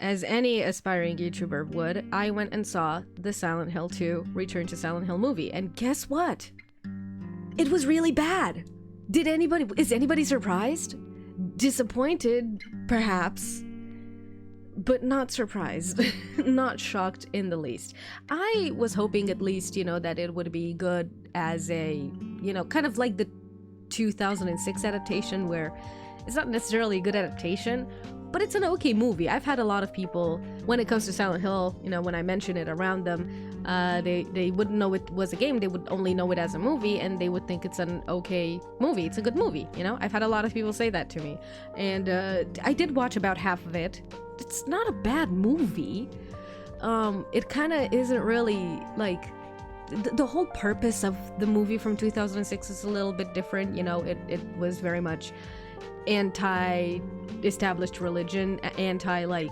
as any aspiring YouTuber would, I went and saw the Silent Hill 2 Return to Silent Hill movie, and guess what? It was really bad. Is anybody surprised? Disappointed, perhaps, but not surprised. Not shocked in the least. I was hoping at least, that it would be good as a, kind of like the 2006 adaptation, where it's not necessarily a good adaptation, but it's an okay movie. I've had a lot of people, when it comes to Silent Hill, when I mention it around them, they wouldn't know it was a game, they would only know it as a movie, and they would think it's an okay movie, it's a good movie, I've had a lot of people say that to me, and I did watch about half of it. It's not a bad movie. It kind of isn't really, like, the whole purpose of the movie from 2006 is a little bit different, it was very much anti-established religion, anti-like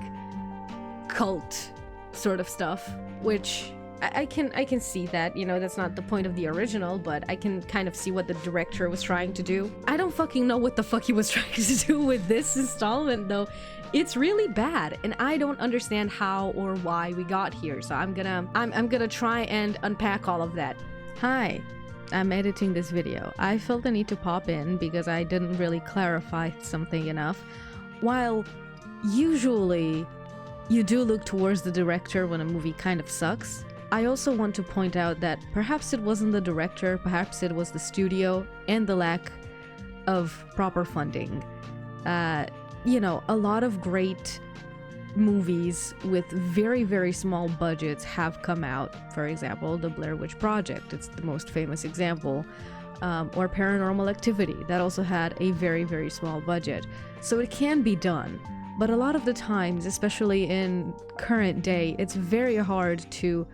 cult sort of stuff, which I can see that, that's not the point of the original, but I can kind of see what the director was trying to do. I don't fucking know what the fuck he was trying to do with this installment though. It's really bad, and I don't understand how or why we got here, so I'm gonna try and unpack all of that. Hi, I'm editing this video. I felt the need to pop in because I didn't really clarify something enough. While usually you do look towards the director when a movie kind of sucks, I also want to point out that perhaps it wasn't the director, perhaps it was the studio and the lack of proper funding. A lot of great movies with very, very small budgets have come out. For example, the Blair Witch Project, it's the most famous example, or Paranormal Activity, that also had a very, very small budget. So it can be done, but a lot of the times, especially in current day, it's very hard to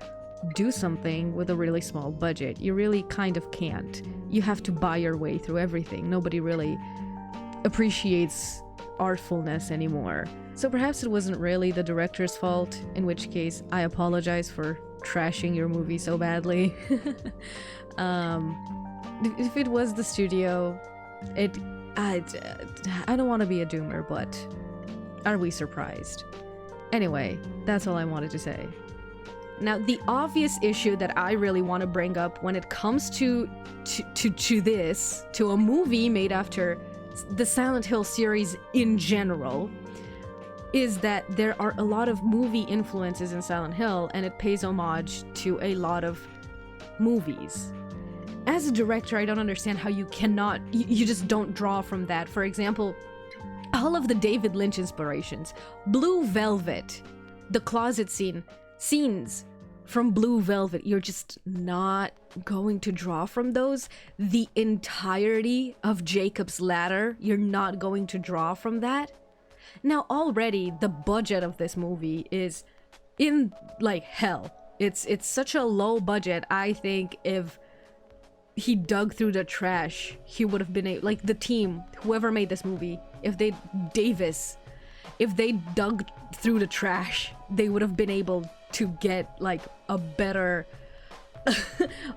do something with a really small budget. You really kind of can't. You have to buy your way through everything. Nobody really appreciates artfulness anymore. So perhaps it wasn't really the director's fault, in which case I apologize for trashing your movie so badly. If it was the studio, I don't want to be a doomer, but are we surprised? Anyway, that's all I wanted to say. Now, the obvious issue that I really want to bring up when it comes to a movie made after the Silent Hill series in general, is that there are a lot of movie influences in Silent Hill, and it pays homage to a lot of movies. As a director, I don't understand how you cannot, you just don't draw from that. For example, all of the David Lynch inspirations, Blue Velvet, the closet scenes from Blue Velvet, you're just not going to draw from those. The entirety of Jacob's Ladder, you're not going to draw from that. Now, already the budget of this movie is in like hell. It's such a low budget. I think if he dug through the trash, he would have been like the team, whoever made this movie, if they dug through the trash, they would have been able to get like a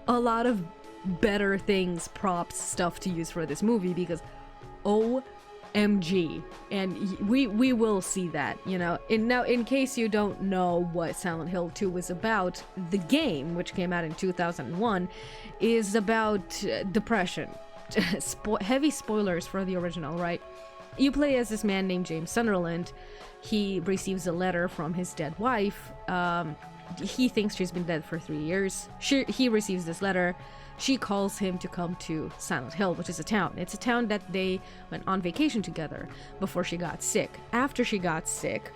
lot of better things, props, stuff to use for this movie, because OMG, and we will see that, now, in case you don't know what Silent Hill 2 was about, the game, which came out in 2001, is about depression. Heavy spoilers for the original, right? You play as this man named James Sunderland. He receives a letter from his dead wife. He thinks she's been dead for 3 years. He receives this letter. She calls him to come to Silent Hill, which is a town. It's a town that they went on vacation together before she got sick. After she got sick,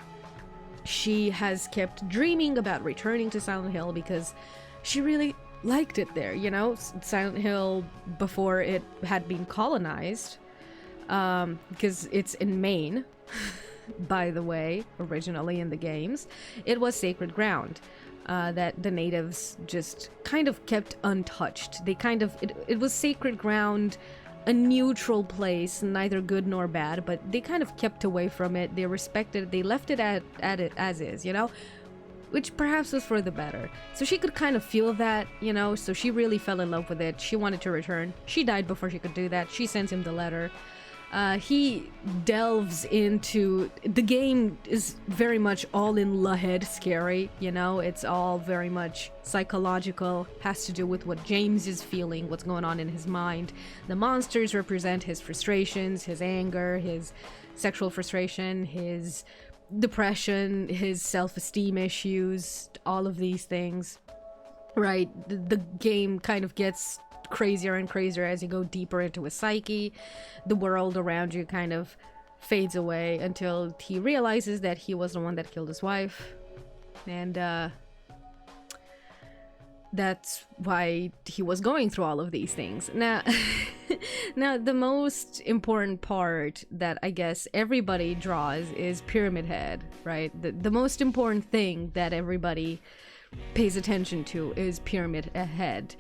she has kept dreaming about returning to Silent Hill because she really liked it there, Silent Hill before it had been colonized, because it's in Maine. By the way, originally in the games, it was sacred ground that the natives just kind of kept untouched. It was sacred ground, a neutral place, neither good nor bad, but they kind of kept away from it. They respected it. They left it at it as is, which perhaps was for the better. So she could kind of feel that, so she really fell in love with it. She wanted to return. She died before she could do that. She sends him the letter. He delves into... The game is very much all in the head scary, you know? It's all very much psychological, has to do with what James is feeling, what's going on in his mind. The monsters represent his frustrations, his anger, his sexual frustration, his depression, his self-esteem issues, all of these things. Right? The game kind of gets crazier and crazier as you go deeper into his psyche. The world around you kind of fades away until he realizes that he was the one that killed his wife. And that's why he was going through all of these things. Now, now the most important part that I guess everybody draws is Pyramid Head, right? The most important thing that everybody pays attention to is Pyramid Head.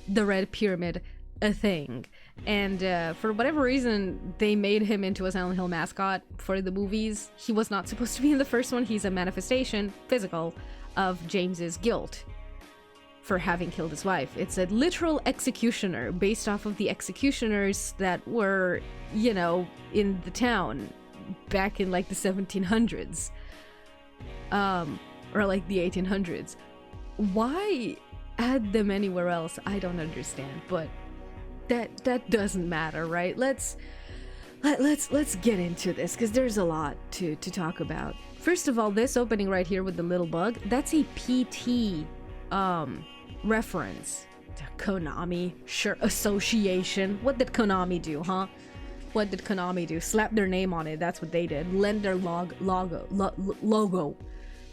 The red pyramid, a thing. And for whatever reason, they made him into a Silent Hill mascot for the movies. He was not supposed to be in the first one. He's a manifestation, physical, of James's guilt for having killed his wife. It's a literal executioner based off of the executioners that were, you know, in the town back in like the 1700s. Or like the 1800s. Why add them anywhere else? I don't understand, but that doesn't matter, right? Let's get into this, because there's a lot to talk about. First of all, this opening right here with the little bug, that's a PT reference to Konami. Sure, association. What did Konami do, huh? What did Konami do? Slap their name on it. That's what they did. Lend their logo.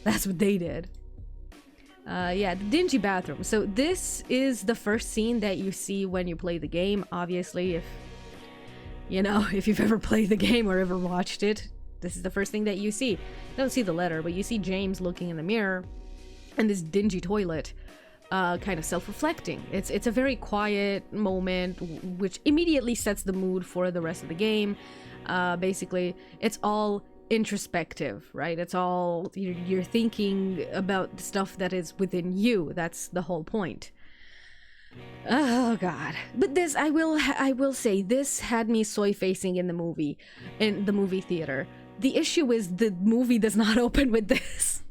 That's what they did. Yeah, the dingy bathroom. So this is the first scene that you see when you play the game. Obviously, if you've ever played the game or ever watched it, this is the first thing that you see. You don't see the letter, but you see James looking in the mirror and this dingy toilet, kind of self-reflecting. It's a very quiet moment, which immediately sets the mood for the rest of the game. Basically, it's all introspective, right? It's all you're thinking about the stuff that is within you. That's the whole point. Oh god. But this, I will say, this had me soy facing in the movie theater. The issue is the movie does not open with this.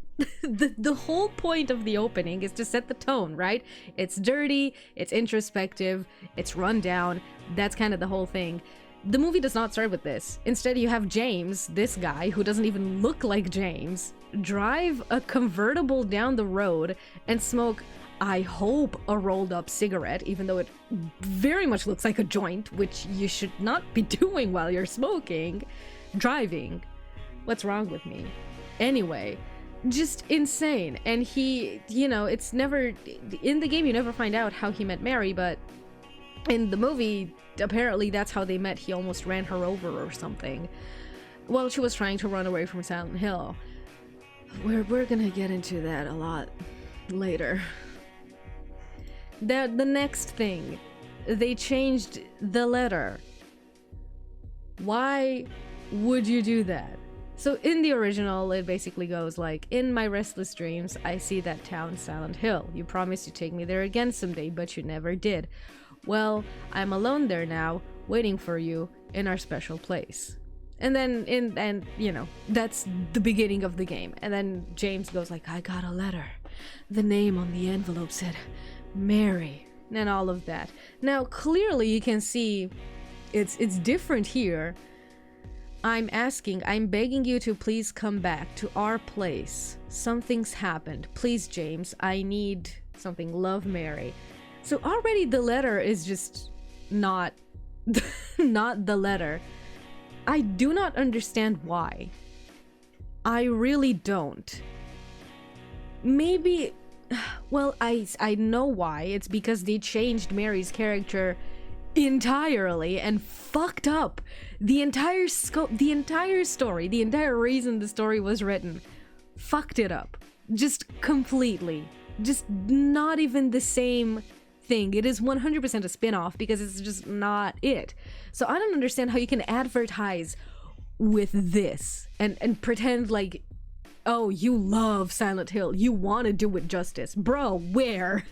The whole point of the opening is to set the tone, right? It's dirty, it's introspective, it's run down. That's kind of the whole thing. The movie does not start with this. Instead, you have James, this guy who doesn't even look like James, drive a convertible down the road and smoke, I hope, a rolled up cigarette, even though it very much looks like a joint, which you should not be doing while you're smoking. Driving. What's wrong with me? Anyway, just insane. And he, it's never, in the game you never find out how he met Mary, but in the movie, apparently that's how they met. He almost ran her over or something while she was trying to run away from Silent Hill. We're gonna get into that a lot later. The next thing, they changed the letter. Why would you do that? So in the original, it basically goes like, in my restless dreams, I see that town Silent Hill. You promised to take me there again someday, but you never did. Well, I'm alone there now, waiting for you in our special place. And then, that's the beginning of the game. And then James goes like, I got a letter. The name on the envelope said, Mary, and all of that. Now, clearly you can see it's different here. I'm begging you to please come back to our place. Something's happened. Please, James, I need something. Love, Mary. So already the letter is just not the letter. I do not understand why. I really don't. Maybe, well, I know why. It's because they changed Mary's character entirely and fucked up the entire scope, the entire story, the entire reason the story was written. Fucked it up. Just completely. Just not even the same thing. It is 100% a spin-off because it's just not it. So I don't understand how you can advertise with this and pretend like, oh, you love Silent Hill, you want to do it justice. Bro, where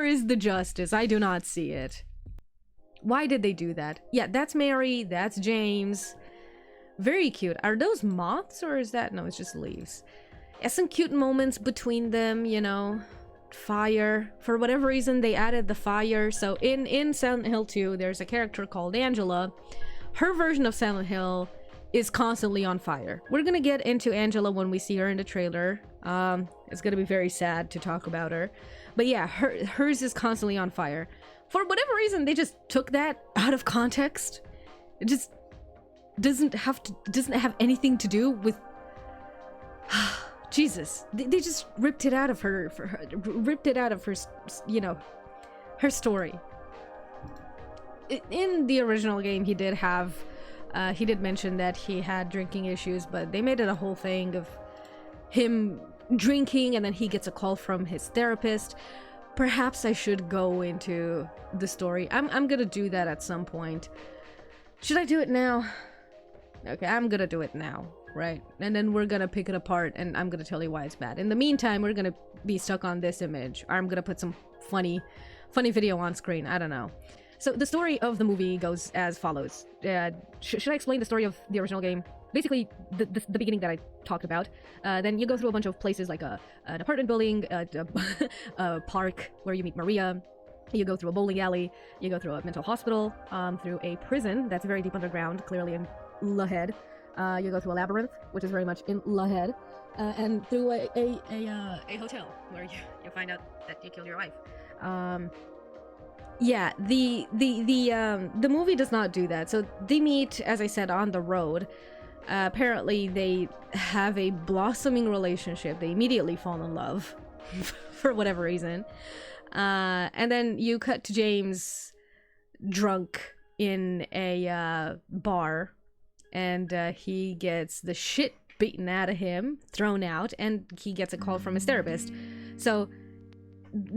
is the justice? I do not see it. Why did they do that? Yeah, that's Mary, that's James. Very cute. Are those moths or is that... No, it's just leaves. Yeah, some cute moments between them, you know. Fire. For whatever reason, they added the fire. So in Silent Hill 2, there's a character called Angela. Her version of Silent Hill is constantly on fire. We're gonna get into Angela when we see her in the trailer. It's gonna be very sad to talk about her. But yeah, hers is constantly on fire. For whatever reason, they just took that out of context. It just doesn't have anything to do with... Jesus. They just ripped it out of her, ripped it out of her, you know, her story. In the original game, he did mention that he had drinking issues, but they made it a whole thing of him drinking and then he gets a call from his therapist. Perhaps I should go into the story. I'm gonna do that at some point. Should I do it now? Okay, I'm gonna do it now, right? And then we're gonna pick it apart and I'm gonna tell you why it's bad. In the meantime, we're gonna be stuck on this image, or I'm gonna put some funny video on screen. I don't know. So the story of the movie goes as follows. Should I explain the story of the original game? Basically, the beginning that I talked about. Then you go through a bunch of places like an apartment building, a park where you meet Maria. You go through a bowling alley. You go through a mental hospital, through a prison that's very deep underground, clearly in La Head. You go through a labyrinth, which is very much in La Head, and through a hotel where you find out that you killed your wife. Yeah, the movie does not do that. So they meet, as I said, on the road. Apparently they have a blossoming relationship. They immediately fall in love for whatever reason. And then you cut to James drunk in a bar, and he gets the shit beaten out of him, thrown out, and he gets a call from his therapist. So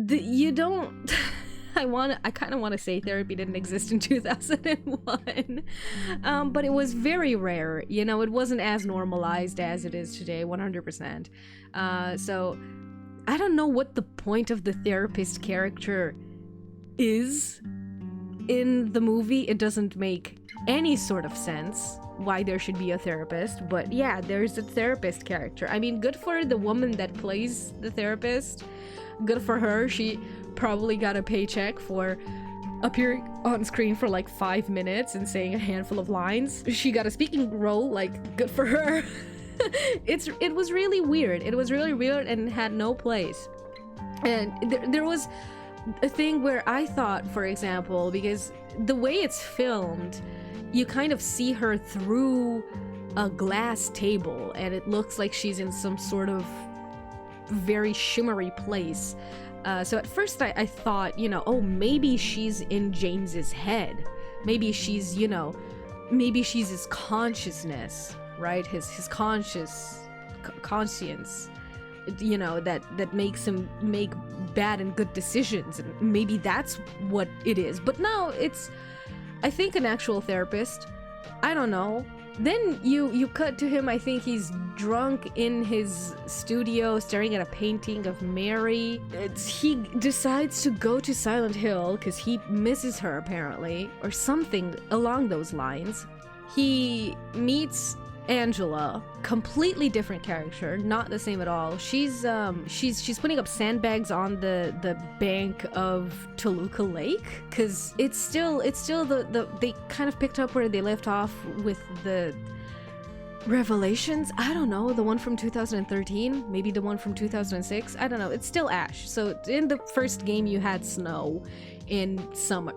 you don't... I kind of want to say therapy didn't exist in 2001, but it was very rare. You know, it wasn't as normalized as it is today, 100%. So I don't know what the point of the therapist character is in the movie. It doesn't make any sort of sense why there should be a therapist, but yeah, there's a therapist character. I mean, good for the woman that plays the therapist. Good for her. She probably got a paycheck for appearing on screen for like 5 minutes and saying a handful of lines. She got a speaking role, like, good for her. It was really weird. It was really weird and had no place. And there was a thing where I thought, for example, because the way it's filmed, you kind of see her through a glass table and it looks like she's in some sort of very shimmery place. So at first I thought, you know, oh, maybe she's in James's head. Maybe she's, you know, maybe she's his consciousness, right? His conscience, you know, that makes him make bad and good decisions. And maybe that's what it is. But no, it's, I think, an actual therapist. I don't know. Then you cut to him, I think he's drunk in his studio staring at a painting of Mary. He decides to go to Silent Hill because he misses her apparently, or something along those lines. He meets Angela, completely different character, not the same at all. She's putting up sandbags on the bank of Toluca Lake because it's still the they kind of picked up where they left off with the Revelations. I don't know, the one from 2013, maybe the one from 2006. I don't know. It's still ash. So in the first game you had snow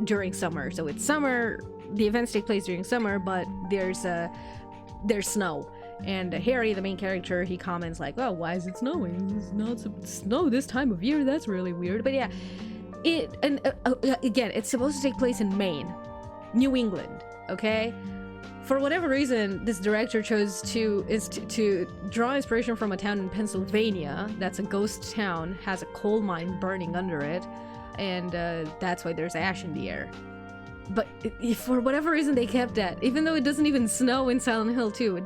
during summer. So it's summer. The events take place during summer, but there's snow. And Harry, the main character, he comments like, oh, why is it snowing? It's not snow this time of year. That's really weird. But yeah, again, it's supposed to take place in Maine, New England, okay? For whatever reason, this director chose to draw inspiration from a town in Pennsylvania that's a ghost town, has a coal mine burning under it, and that's why there's ash in the air. But for whatever reason, they kept that. Even though it doesn't even snow in Silent Hill 2,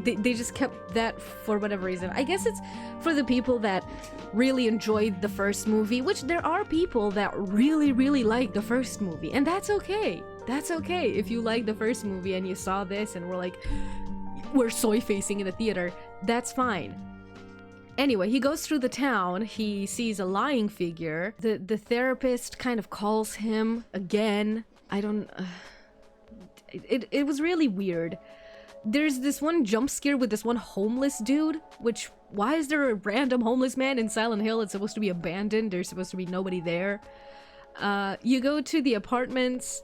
they just kept that for whatever reason. I guess it's for the people that really enjoyed the first movie, which there are people that really, really like the first movie, and that's okay. That's okay. If you like the first movie and you saw this and we're soy-facing in the theater, that's fine. Anyway, he goes through the town, he sees a lying figure. The therapist kind of calls him again. It was really weird. There's this one jump scare with this one homeless dude, which, why is there a random homeless man in Silent Hill? It's supposed to be abandoned, there's supposed to be nobody there. You go to the apartments,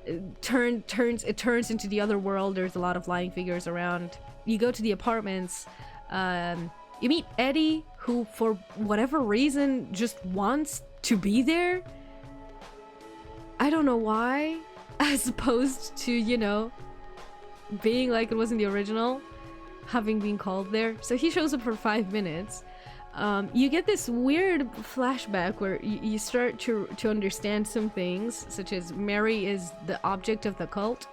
it turns into the other world, there's a lot of lying figures around. You go to the apartments, you meet Eddie, who for whatever reason just wants to be there. I don't know why, as opposed to, you know, being like it was in the original, having been called there. So he shows up for 5 minutes. You get this weird flashback where you start to understand some things, such as Mary is the object of the cult.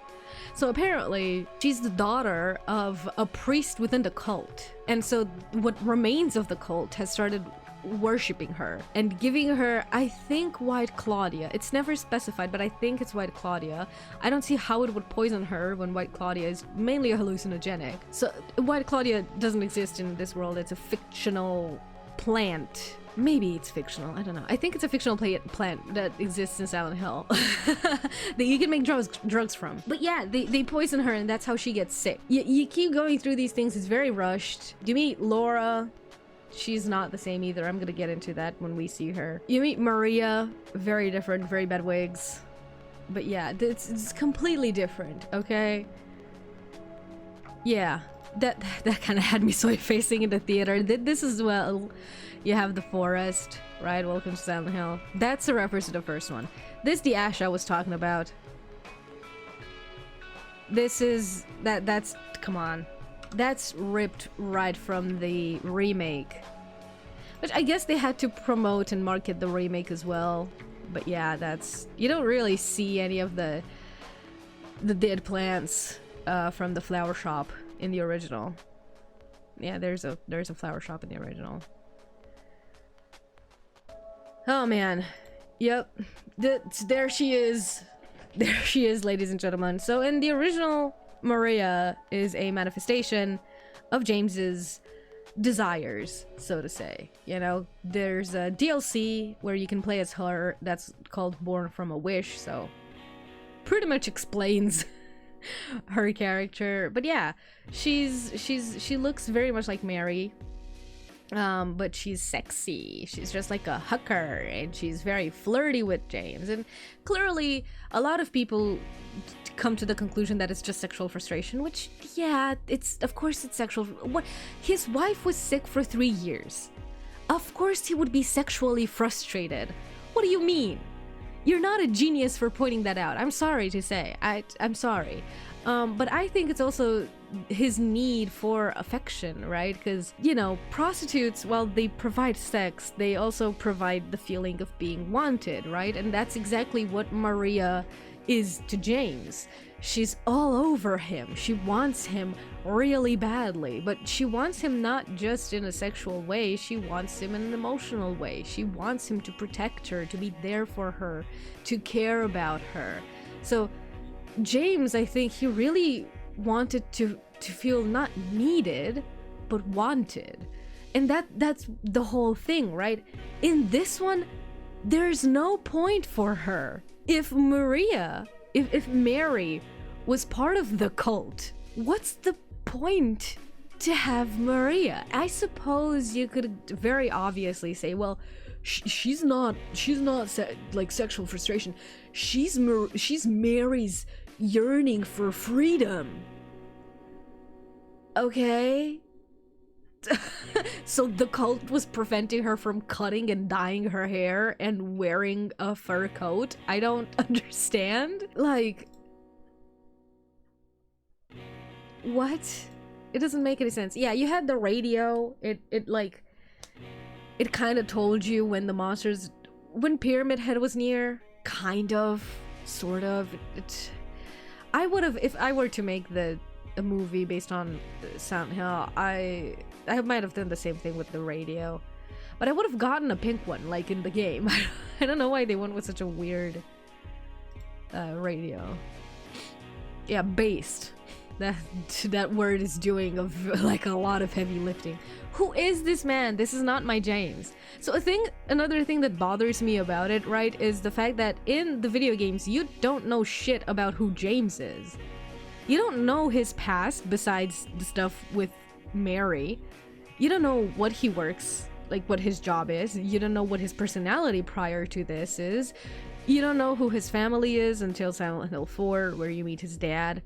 So apparently she's the daughter of a priest within the cult, and so what remains of the cult has started worshipping her and giving her, I think, White Claudia. It's never specified, but I think it's White Claudia. I don't see how it would poison her when White Claudia is mainly a hallucinogenic. So White Claudia doesn't exist in this world. It's a fictional plant. Maybe it's fictional, I don't know. I think it's a fictional plant that exists in Silent Hill that you can make drugs from. But yeah, they poison her and that's how she gets sick. You keep going through these things, it's very rushed. You meet Laura. She's not the same either. I'm gonna get into that when we see her. You meet Maria. Very different, very bad wigs. But yeah, it's completely different, okay? Yeah, that kind of had me soy-facing in the theater. This as well. You have the forest, right? Welcome to Silent Hill. That's a reference to the first one. This the ash I was talking about. This is... that's... come on. That's ripped right from the remake. Which I guess they had to promote and market the remake as well. But yeah, that's... you don't really see any of the dead plants from the flower shop in the original. Yeah, there's a flower shop in the original. Oh man. Yep. There she is. There she is, ladies and gentlemen. So in the original, Maria is a manifestation of James's desires, so to say. You know, there's a DLC where you can play as her that's called Born from a Wish, so pretty much explains her character. But yeah, she looks very much like Mary. But she's sexy. She's just like a hooker, and she's very flirty with James. And clearly, a lot of people come to the conclusion that it's just sexual frustration. Which, yeah, of course it's sexual. What? His wife was sick for 3 years. Of course he would be sexually frustrated. What do you mean? You're not a genius for pointing that out. I'm sorry to say. I'm sorry. But I think it's also his need for affection, right? Because, you know, prostitutes, while they provide sex, they also provide the feeling of being wanted, right? And that's exactly what Maria is to James. She's all over him. She wants him really badly, but she wants him not just in a sexual way, she wants him in an emotional way. She wants him to protect her, to be there for her, to care about her. So James, I think he really wanted to feel not needed, but wanted. And that's the whole thing, right? In this one, there's no point for her. If Mary was part of the cult, what's the point to have Maria? I suppose you could very obviously say, well, she's not like sexual frustration. She's Mary's yearning for freedom. Okay. So the cult was preventing her from cutting and dyeing her hair and wearing a fur coat? I don't understand. Like, what? It doesn't make any sense. Yeah, you had the radio. It kind of told you when the monsters, when Pyramid Head was near. Kind of, sort of. I would have, if I were to make the a movie based on Silent Hill, I might have done the same thing with the radio. But I would have gotten a pink one, like in the game. I don't know why they went with such a weird radio. Yeah, based. That word is doing like a lot of heavy lifting. Who is this man? This is not my James. So another thing that bothers me about it, right, is the fact that in the video games, you don't know shit about who James is. You don't know his past besides the stuff with Mary. You don't know what he works, like what his job is. You don't know what his personality prior to this is. You don't know who his family is until Silent Hill 4, where you meet his dad.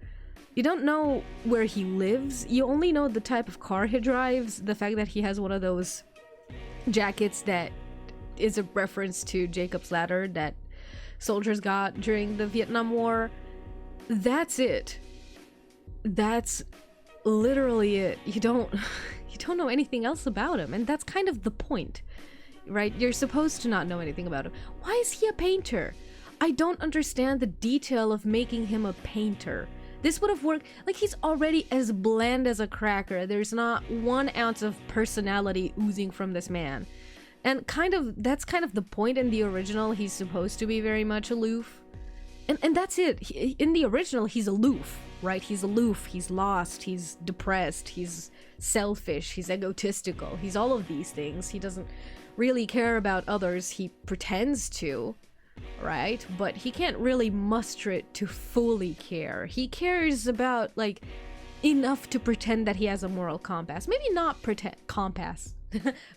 You don't know where he lives. You only know the type of car he drives, the fact that he has one of those jackets that is a reference to Jacob's Ladder that soldiers got during the Vietnam War. That's it. That's literally it. You don't know anything else about him, and that's kind of the point, right? You're supposed to not know anything about him. Why is he a painter? I don't understand the detail of making him a painter. This would have worked. Like, he's already as bland as a cracker. There's not 1 ounce of personality oozing from this man. And that's kind of the point in the original. He's supposed to be very much aloof. And that's it. In the original, he's aloof, right? He's aloof, he's lost, he's depressed, he's selfish, he's egotistical. He's all of these things. He doesn't really care about others. He pretends to. Right? But he can't really muster it to fully care. He cares about, like, enough to pretend that he has a moral compass. Maybe not pretend. Compass.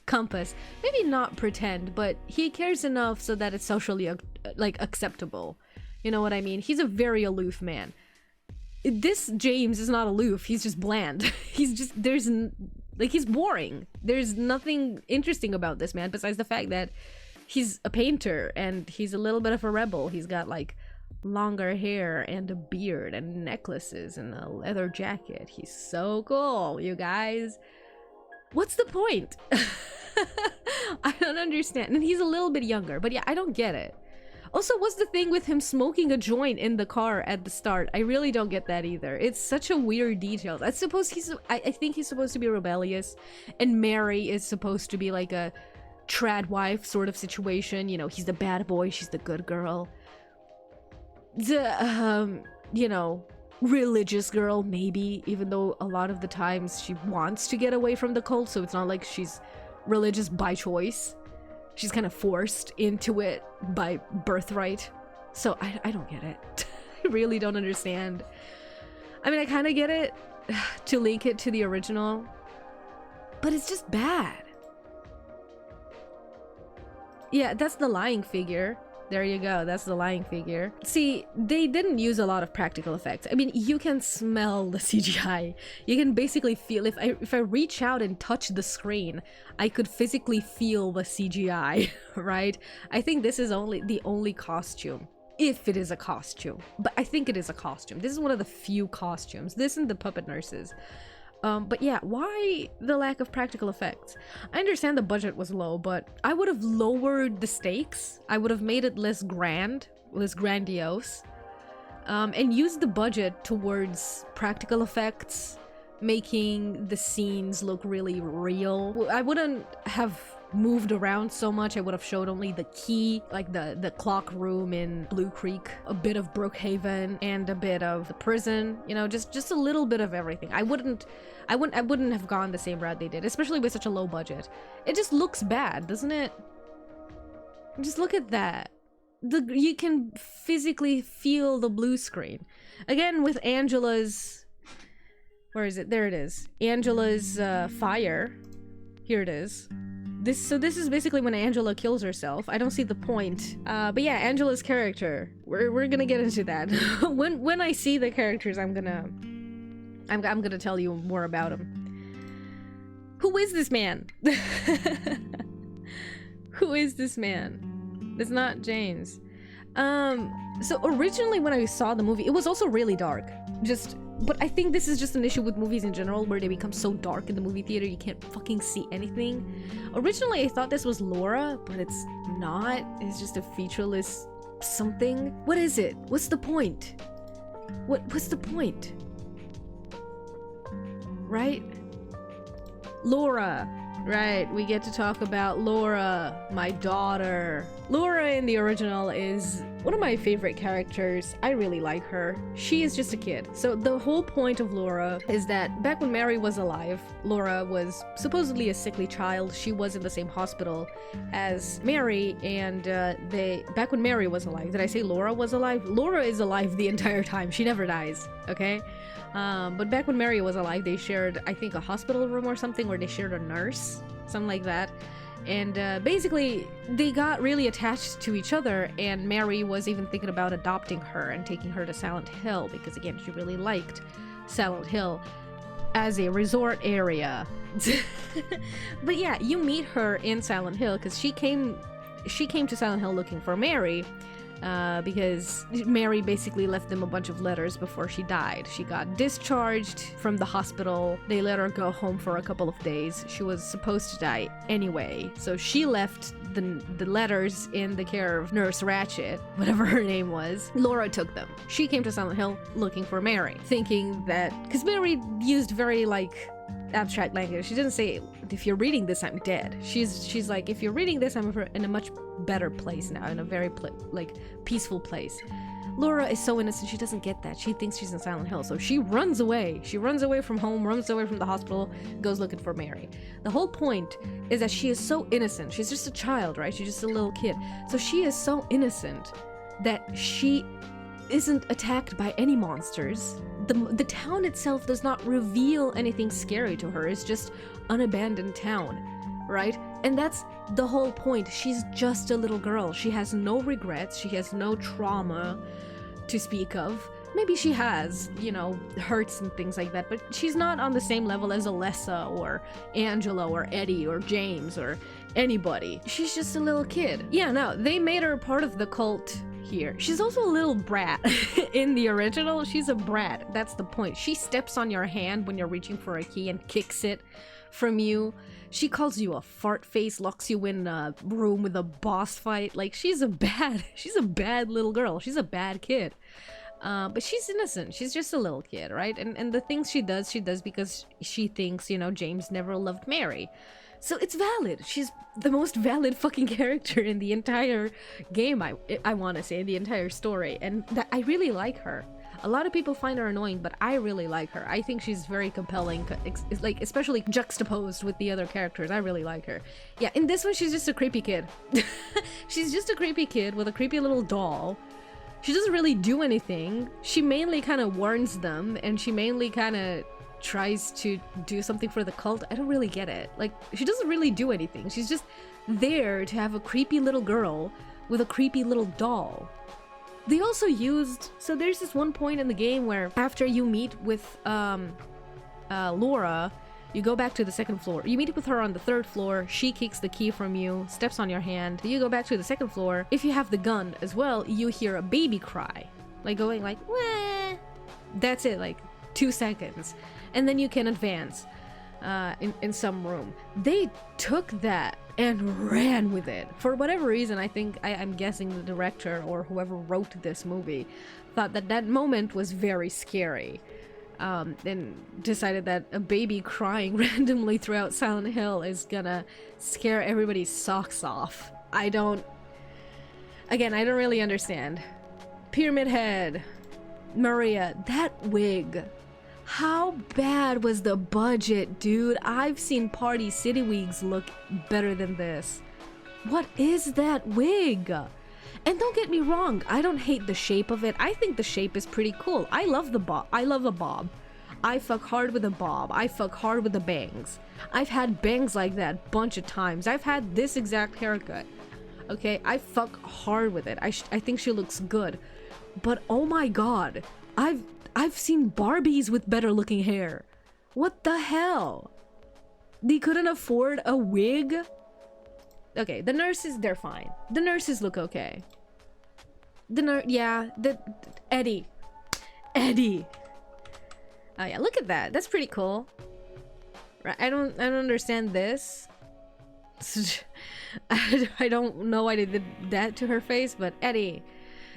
Compass. Maybe not pretend, but he cares enough so that it's socially, like, acceptable. You know what I mean? He's a very aloof man. This James is not aloof. He's just bland. He's just, he's boring. There's nothing interesting about this man besides the fact that he's a painter, and he's a little bit of a rebel. He's got, like, longer hair and a beard and necklaces and a leather jacket. He's so cool, you guys. What's the point? I don't understand. And he's a little bit younger, but yeah, I don't get it. Also, what's the thing with him smoking a joint in the car at the start? I really don't get that either. It's such a weird detail. I think he's supposed to be rebellious, and Mary is supposed to be like a trad wife sort of situation. You know, he's the bad boy, she's the good girl. The you know, religious girl, maybe, even though a lot of the times she wants to get away from the cult, so it's not like she's religious by choice. She's kind of forced into it by birthright. So I don't get it. I really don't understand. I mean, I kind of get it to link it to the original, but it's just bad. Yeah, that's the lying figure. There you go, that's the lying figure. See, they didn't use a lot of practical effects. I mean, you can smell the CGI. You can basically feel, if I reach out and touch the screen, I could physically feel the CGI, right? I think this is the only costume, if it is a costume. But I think it is a costume. This is one of the few costumes. This and the puppet nurses. But yeah, why the lack of practical effects? I understand the budget was low, but I would have lowered the stakes. I would have made it less grandiose, and used the budget towards practical effects, making the scenes look really real. I wouldn't have moved around so much. I would have showed only the key, like the clock room in Blue Creek, a bit of Brookhaven, and a bit of the prison. You know, just a little bit of everything. I wouldn't have gone the same route they did, especially with such a low budget. It just looks bad, doesn't it? Just look at that. You can physically feel the blue screen. Again, with Angela's... Where is it? There it is. Angela's fire. Here it is. This is basically when Angela kills herself. I don't see the point. But yeah, Angela's character. We're gonna get into that. when I see the characters, I'm gonna tell you more about him. Who is this man? Who is this man? It's not James. So originally when I saw the movie, it was also really dark. But I think this is just an issue with movies in general, where they become so dark in the movie theater you can't fucking see anything. Originally I thought this was Laura, but it's not. It's just a featureless something. What is it? What's the point? What's the point? right? Laura. Right, we get to talk about Laura, my daughter. Laura in the original is one of my favorite characters. I really like her. She is just a kid. So the whole point of Laura is that back when Mary was alive, Laura was supposedly a sickly child. She was in the same hospital as Mary, and back when Mary was alive, did I say Laura was alive? Laura is alive the entire time. She never dies, okay? But back when Mary was alive, they shared, I think, a hospital room or something, where they shared a nurse, something like that. And basically, they got really attached to each other, and Mary was even thinking about adopting her and taking her to Silent Hill, because again, she really liked Silent Hill as a resort area. But yeah, you meet her in Silent Hill, because she came to Silent Hill looking for Mary. Because Mary basically left them a bunch of letters before she died. She got discharged from the hospital. They let her go home for a couple of days. She was supposed to die anyway. So she left the letters in the care of Nurse Ratched, whatever her name was. Laura took them. She came to Silent Hill looking for Mary, thinking that... Because Mary used very, like, abstract language. She didn't say, if you're reading this, I'm dead. She's like, if you're reading this, I'm in a much better place now, in a very peaceful place. Laura is so innocent, she doesn't get that. She thinks she's in Silent Hill, so she runs away. She runs away from home, runs away from the hospital, goes looking for Mary. The whole point is that she is so innocent. She's just a child, right? She's just a little kid. So she is so innocent that she isn't attacked by any monsters. The town itself does not reveal anything scary to her. It's just an abandoned town, right? And that's the whole point. She's just a little girl. She has no regrets. She has no trauma to speak of. Maybe she has, you know, hurts and things like that, but she's not on the same level as Alessa or Angela or Eddie or James or anybody. She's just a little kid. Yeah, no, they made her part of the cult here. She's also a little brat. In the original, she's a brat. That's the point. She steps on your hand when you're reaching for a key and kicks it from you. She calls you a fart face, locks you in a room with a boss fight. Like, she's a bad little girl. She's a bad kid. But she's innocent. She's just a little kid, right? And the things she does because she thinks, you know, James never loved Mary. So it's valid. She's the most valid fucking character in the entire game, I want to say, the entire story. And I really like her. A lot of people find her annoying, but I really like her. I think she's very compelling, like, especially juxtaposed with the other characters. I really like her. Yeah, in this one, she's just a creepy kid. She's just a creepy kid with a creepy little doll. She doesn't really do anything. She mainly kind of warns them, and she mainly kind of tries to do something for the cult. I don't really get it. Like, she doesn't really do anything. She's just there to have a creepy little girl with a creepy little doll. They also used... So there's this one point in the game where after you meet with Laura, you go back to the second floor. You meet with her on the third floor. She kicks the key from you, steps on your hand. You go back to the second floor. If you have the gun as well, you hear a baby cry. Like, going like, wah. That's it, like 2 seconds. And then you can advance in some room. They took that and ran with it. For whatever reason, I think, I'm guessing the director or whoever wrote this movie thought that that moment was very scary. And decided that a baby crying randomly throughout Silent Hill is gonna scare everybody's socks off. I don't really understand. Pyramid Head, Maria, that wig. How bad was the budget, dude? I've seen Party City wigs look better than this. What is that wig? And don't get me wrong, I don't hate the shape of it. I think the shape is pretty cool. I love the bob. I love a bob. I fuck hard with a bob. I fuck hard with the bangs. I've had bangs like that a bunch of times. I've had this exact haircut. Okay, I fuck hard with it. I think she looks good. But oh my god, I've seen Barbies with better looking hair. What the hell? They couldn't afford a wig? Okay, the nurses, they're fine. The nurses look okay. Eddie. Oh yeah, look at that. That's pretty cool. Right, I don't understand this. I don't know why they did that to her face, but Eddie.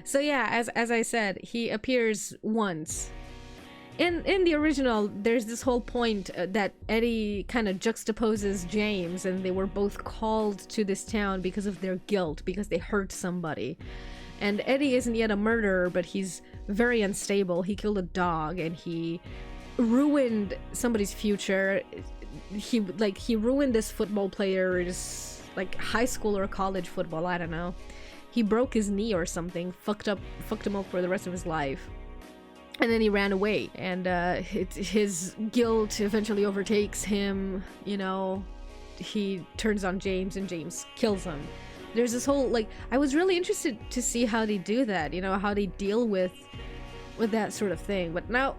So yeah, as I said, he appears once in the original, there's this whole point that Eddie kind of juxtaposes James, and they were both called to this town because of their guilt, because they hurt somebody. And Eddie isn't yet a murderer, but he's very unstable. He killed a dog, and he ruined somebody's future. He ruined this football player's like high school or college football, I don't know. He broke his knee or something, fucked him up for the rest of his life. And then he ran away, and his guilt eventually overtakes him, you know. He turns on James, and James kills him. There's this whole, like, I was really interested to see how they do that, you know, how they deal with that sort of thing. But now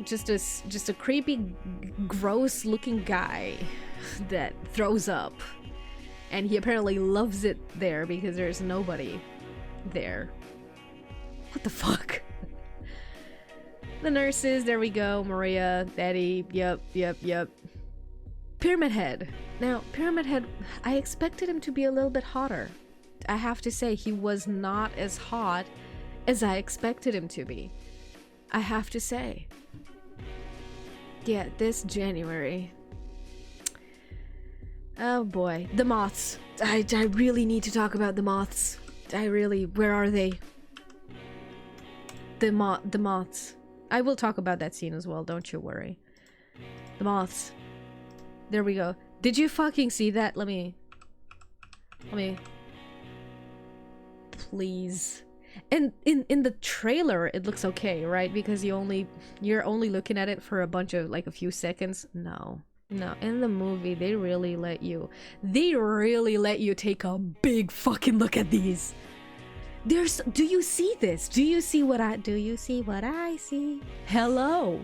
just a creepy, gross-looking guy that throws up. And he apparently loves it there because there's nobody there. What the fuck? The nurses, there we go. Maria, Eddie, yep. Pyramid Head. Now, Pyramid Head, I expected him to be a little bit hotter. I have to say, he was not as hot as I expected him to be. I have to say. Yeah, this January. Oh boy. The moths. I really need to talk about the moths. Where are they? The moths. I will talk about that scene as well, don't you worry. The moths. There we go. Did you fucking see that? Let me... Please. And in the trailer, it looks okay, right? Because you're only looking at it for a few seconds. No. In the movie, they really let you take a big fucking look at these. Do you see this? Do you see what I see? Hello.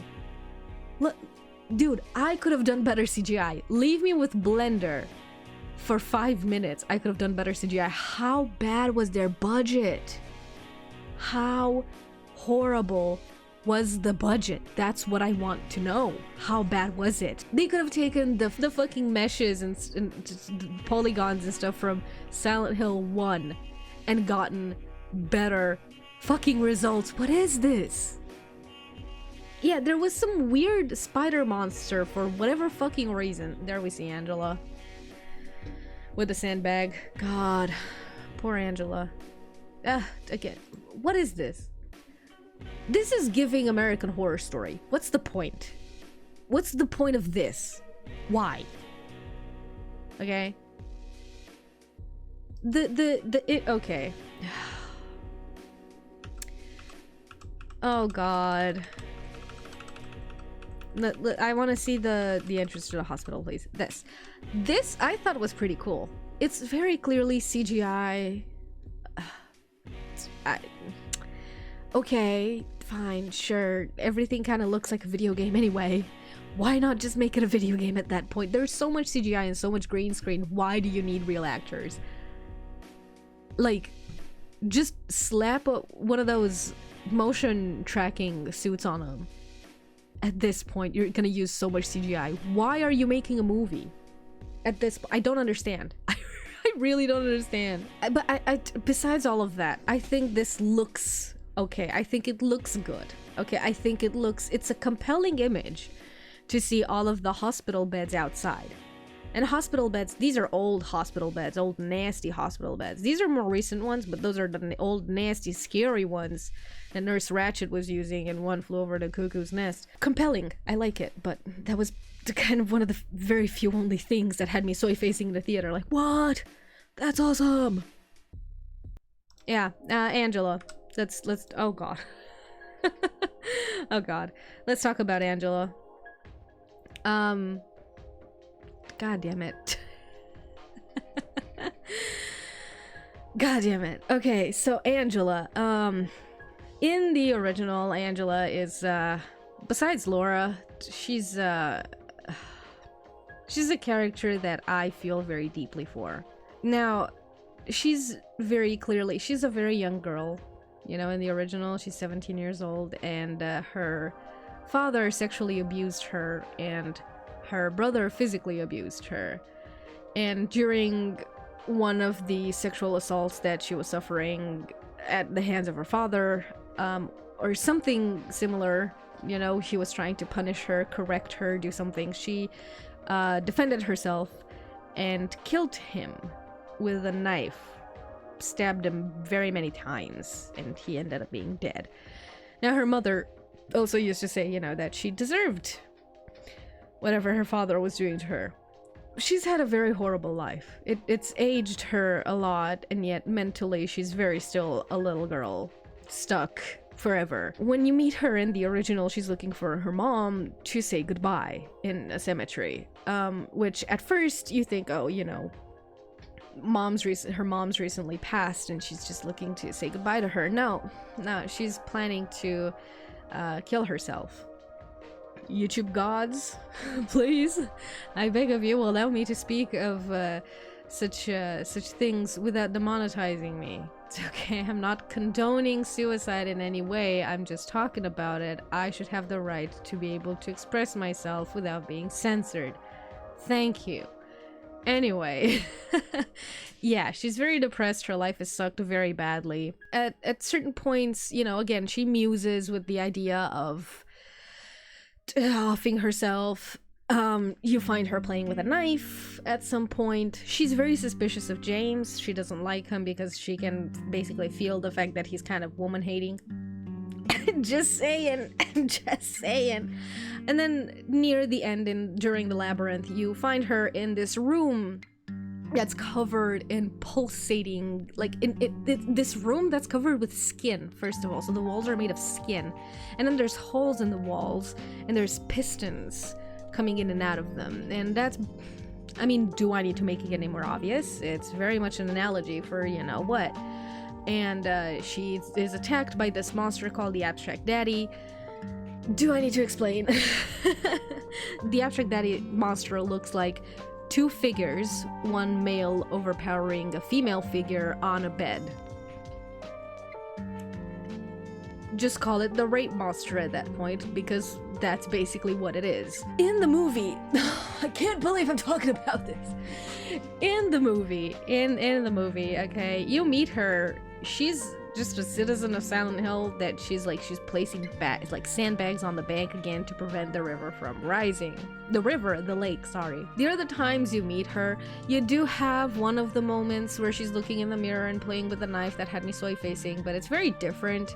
Look, dude, I could have done better CGI. Leave me with Blender for 5 minutes. I could have done better CGI. How bad was their budget? How horrible was the budget? That's what I want to know. How bad was it? They could have taken the fucking meshes and polygons and stuff from Silent Hill 1 and gotten better fucking results. What is this? Yeah, there was some weird spider monster for whatever fucking reason. There we see Angela with the sandbag. God, poor Angela. Again, what is this? This is giving American Horror Story. What's the point? What's the point of this? Why? Okay. Okay. Oh god. I want to see the entrance to the hospital, please. This I thought was pretty cool. It's very clearly CGI. Okay, fine, sure. Everything kind of looks like a video game anyway. Why not just make it a video game at that point? There's so much CGI and so much green screen. Why do you need real actors? Like, just slap one of those motion tracking suits on them. At this point, you're gonna use so much CGI. Why are you making a movie? At this I don't understand. I really don't understand. But I besides all of that, I think this looks okay. I think it looks good. Okay, I think it's a compelling image to see all of the hospital beds outside. And hospital beds, these are old hospital beds, old nasty hospital beds. These are more recent ones, but those are the old nasty scary ones that Nurse Ratched was using in One Flew Over the Cuckoo's Nest. Compelling, I like it, but that was kind of one of the very few only things that had me soy facing the theater like, what? That's awesome! Yeah, Angela. Let's oh god. Oh god. Let's talk about Angela. God damn it. God damn it. Okay, so Angela. In the original, Angela is, besides Laura, she's a character that I feel very deeply for. Now, she's a very young girl. You know, in the original, she's 17 years old, and her father sexually abused her, and her brother physically abused her. And during one of the sexual assaults that she was suffering at the hands of her father, or something similar, you know, he was trying to punish her, correct her, do something. She defended herself and killed him with a knife, stabbed him very many times, and he ended up being dead. Now, her mother also used to say, you know, that she deserved whatever her father was doing to her. She's had a very horrible life. It's aged her a lot, and yet mentally she's very still a little girl, stuck forever. When you meet her in the original, she's looking for her mom to say goodbye in a cemetery, which at first you think, oh, you know, her mom's recently passed and she's just looking to say goodbye to her. No, she's planning to kill herself. YouTube gods, please, I beg of you, allow me to speak of such things without demonetizing me. It's okay, I'm not condoning suicide in any way, I'm just talking about it. I should have the right to be able to express myself without being censored. Thank you. Anyway, yeah, she's very depressed, her life is sucked very badly. At certain points, you know, again, she muses with the idea of offing herself. You find her playing with a knife at some point. She's very suspicious of James. She doesn't like him because she can basically feel the fact that he's kind of woman-hating. Just saying. And then near the end, during the labyrinth, you find her in this room that's covered in pulsating, like this room that's covered with skin, first of all. So the walls are made of skin, and then there's holes in the walls, and there's pistons coming in and out of them. And that's, I mean, do I need to make it any more obvious? It's very much an analogy for you know what. And she is attacked by this monster called the Abstract Daddy. Do I need to explain? The Abstract Daddy monster looks like two figures, one male overpowering a female figure on a bed. Just call it the rape monster at that point, because that's basically what it is. In the movie, I can't believe I'm talking about this. In the movie, okay, you meet her. She's just a citizen of Silent Hill that she's placing sandbags on the bank again to prevent the river from rising. The lake, sorry. The other times you meet her, you do have one of the moments where she's looking in the mirror and playing with a knife that had me soy facing, but it's very different.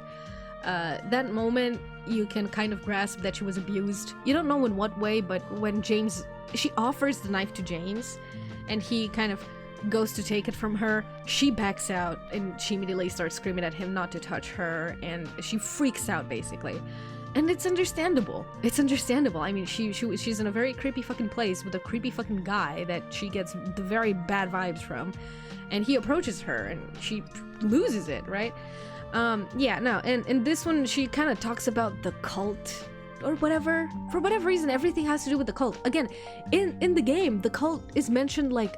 That moment, you can kind of grasp that she was abused. You don't know in what way, but when she offers the knife to James, and he kind of goes to take it from her, she backs out and she immediately starts screaming at him not to touch her, and she freaks out basically. And it's understandable. I mean, she's in a very creepy fucking place with a creepy fucking guy that she gets the very bad vibes from, and he approaches her and she loses it, right? Yeah, no, and this one she kind of talks about the cult or whatever. For whatever reason, everything has to do with the cult. Again, in the game, the cult is mentioned like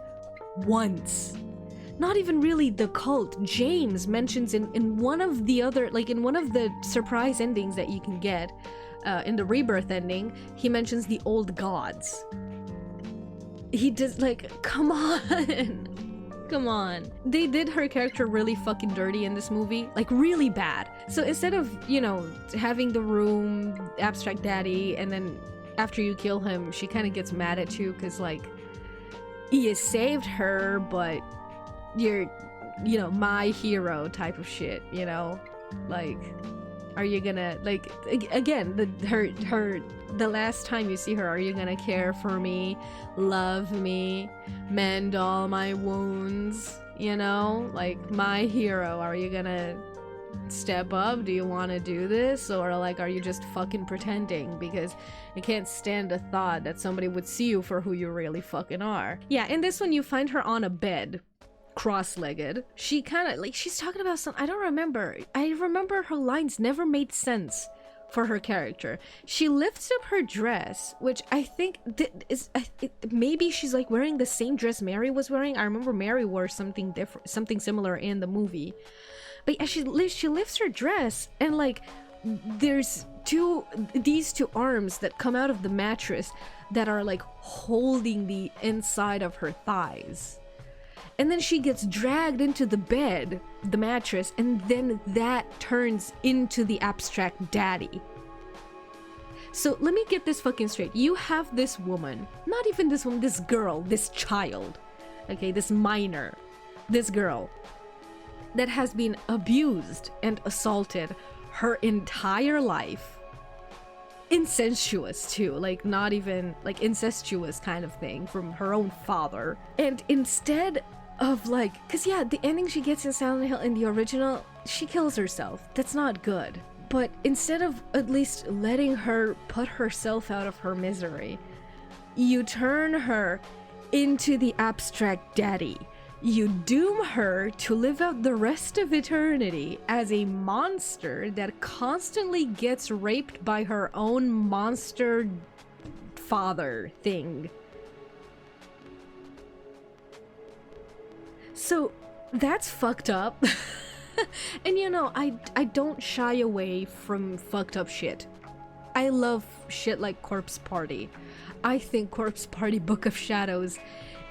once. Not even really the cult. James mentions in one of the other, like in one of the surprise endings that you can get, in the rebirth ending, he mentions the old gods. He does, like, come on. Come on. They did her character really fucking dirty in this movie. Like, really bad. So instead of, you know, having the room, Abstract Daddy, and then after you kill him, she kind of gets mad at you because, like, he has saved her, but you're, you know, my hero type of shit, you know? Like, are you gonna, like, again, the last time you see her, are you gonna care for me, love me, mend all my wounds, you know? Like, my hero, are you gonna step up? Do you want to do this? Or, like, are you just fucking pretending? Because I can't stand the thought that somebody would see you for who you really fucking are. Yeah, in this one, you find her on a bed, cross-legged. She kind of, like, she's talking about some, I don't remember. I remember her lines never made sense for her character. She lifts up her dress, which I think maybe she's like wearing the same dress Mary was wearing. I remember Mary wore something different, something similar in the movie. But yeah, she lifts her dress, and like there's these two arms that come out of the mattress that are like holding the inside of her thighs. And then she gets dragged into the bed, the mattress, and then that turns into the Abstract Daddy. So let me get this fucking straight. You have this woman, not even this woman, this girl, this child, okay, this minor, this girl that has been abused and assaulted her entire life. Incestuous too, like not even like incestuous kind of thing from her own father. And instead of like, cause yeah, the ending she gets in Silent Hill in the original, she kills herself. That's not good. But instead of at least letting her put herself out of her misery, you turn her into the abstract daddy. You doom her to live out the rest of eternity as a monster that constantly gets raped by her own monster father thing. So that's fucked up. And you know, I don't shy away from fucked up shit. I love shit like Corpse Party. I think Corpse Party Book of Shadows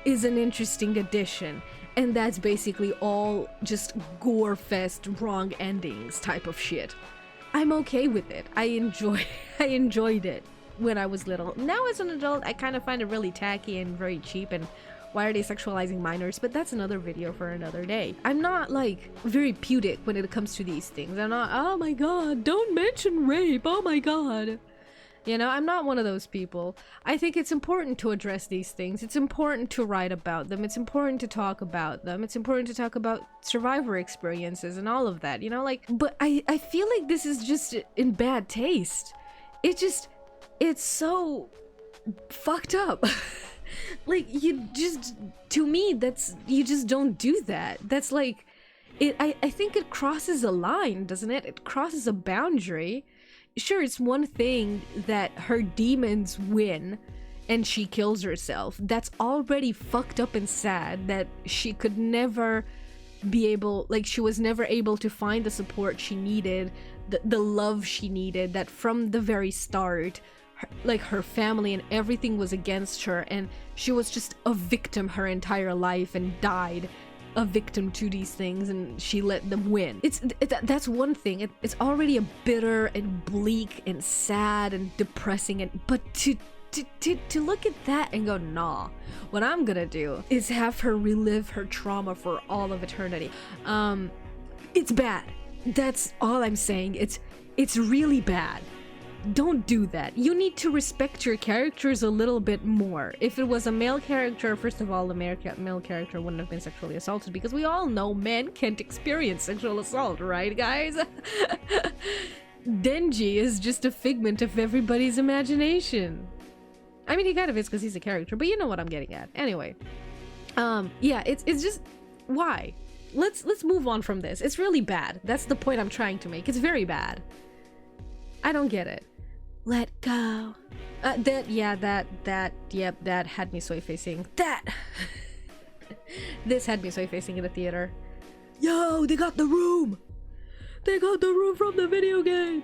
is an interesting addition. And that's basically all just gore fest, wrong endings type of shit. I'm okay with it. I enjoyed it when I was little. Now as an adult, I kind of find it really tacky and very cheap, and why are they sexualizing minors? But that's another video for another day. I'm not like very pudic when it comes to these things. I'm not, oh my god, don't mention rape, oh my god. You know, I'm not one of those people. I think it's important to address these things. It's important to write about them. It's important to talk about them. It's important to talk about survivor experiences and all of that, you know, like, but I feel like this is just in bad taste. It's so fucked up. Like, you just, to me, you just don't do that. That's like, I think it crosses a line, doesn't it? It crosses a boundary. Sure, it's one thing that her demons win and she kills herself. That's already fucked up and sad that she could never be able, like, she was never able to find the support she needed, the love she needed, that from the very start, like, her family and everything was against her, and she was just a victim her entire life and died a victim to these things, and she let them win. That's one thing. It's already a bitter and bleak and sad and depressing, but to look at that and go, nah, what I'm gonna do is have her relive her trauma for all of eternity. It's bad. That's all I'm saying. It's really bad. Don't do that. You need to respect your characters a little bit more. If it was a male character, first of all, the male character wouldn't have been sexually assaulted, because we all know men can't experience sexual assault, right, guys? Denji is just a figment of everybody's imagination. I mean, he kind of is because he's a character, but you know what I'm getting at. Anyway, yeah, it's just, why? Let's move on from this. It's really bad. That's the point I'm trying to make. It's very bad. I don't get it. Let go. That had me soy facing. This had me soy facing in the theater. Yo, they got the room! They got the room from the video game!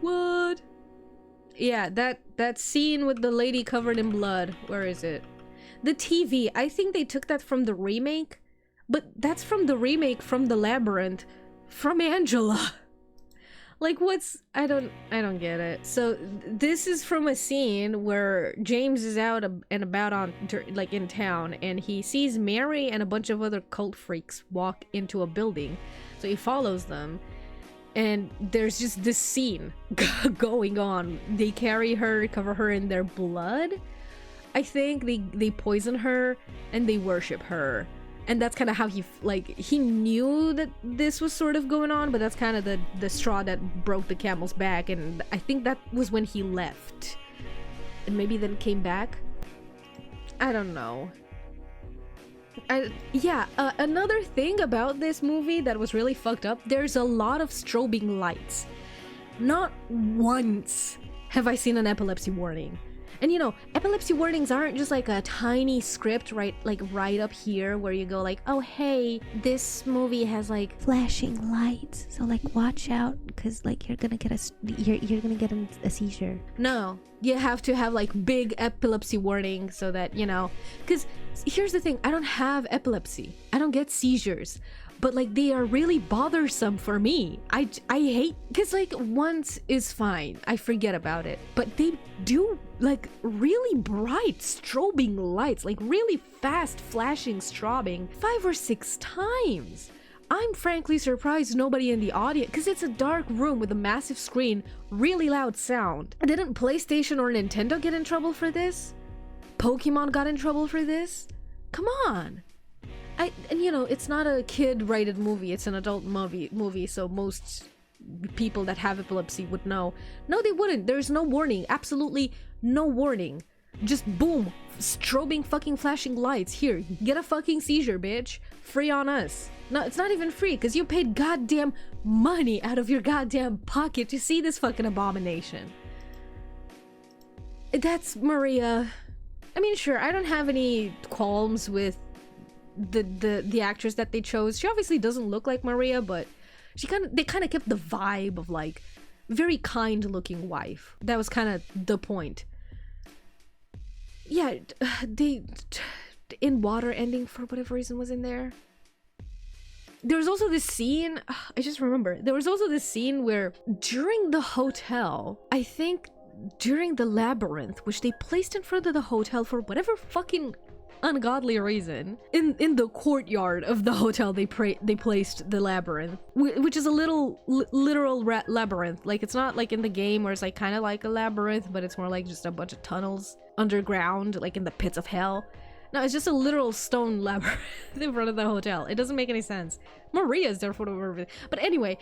What? Yeah, that scene with the lady covered in blood. Where is it? The TV. I think they took that from the remake. But that's from the remake from The Labyrinth. From Angela. Like, I don't get it. So this is from a scene where James is out and about like in town, and he sees Mary and a bunch of other cult freaks walk into a building. So he follows them, and there's just this scene going on. They carry her, cover her in their blood. I think they poison her and they worship her. And that's kind of how he knew that this was sort of going on, but that's kind of the straw that broke the camel's back, and I think that was when he left. And maybe then came back? I don't know. Another thing about this movie that was really fucked up, there's a lot of strobing lights. Not once have I seen an epilepsy warning. And you know, epilepsy warnings aren't just like a tiny script right up here where you go like, oh hey, this movie has like flashing lights, so like watch out, because like you're gonna get a seizure. No, you have to have like big epilepsy warning so that, you know, because here's the thing, I don't have epilepsy, I don't get seizures, but like they are really bothersome for me. I hate, because like once is fine, I forget about it, but they do like really bright strobing lights, like really fast flashing strobing 5 or 6 times. I'm frankly surprised nobody in the audience, because it's a dark room with a massive screen, really loud sound. Didn't PlayStation or Nintendo get in trouble for this? Pokemon got in trouble for this? Come on. And you know, it's not a kid-rated movie, it's an adult movie, so most people that have epilepsy would know. No, they wouldn't. There's no warning. Absolutely no warning. Just boom, strobing fucking flashing lights. Here, get a fucking seizure, bitch. Free on us. No, it's not even free, because you paid goddamn money out of your goddamn pocket to see this fucking abomination. That's Maria. I mean, sure, I don't have any qualms with the actress that they chose. She obviously doesn't look like Maria, but they kind of kept the vibe of like very kind looking wife. That was kind of the point. Yeah, they in water ending for whatever reason was in there. There was also this scene, I just remember, there was also this scene where during the hotel, I think during the labyrinth, which they placed in front of the hotel for whatever fucking ungodly reason, in the courtyard of the hotel they placed the labyrinth, which is a literal labyrinth. Like, it's not like in the game where it's like kind of like a labyrinth, but it's more like just a bunch of tunnels underground, like in the pits of hell. No, it's just a literal stone labyrinth in front of the hotel. It doesn't make any sense. Maria's there for everything. But anyway,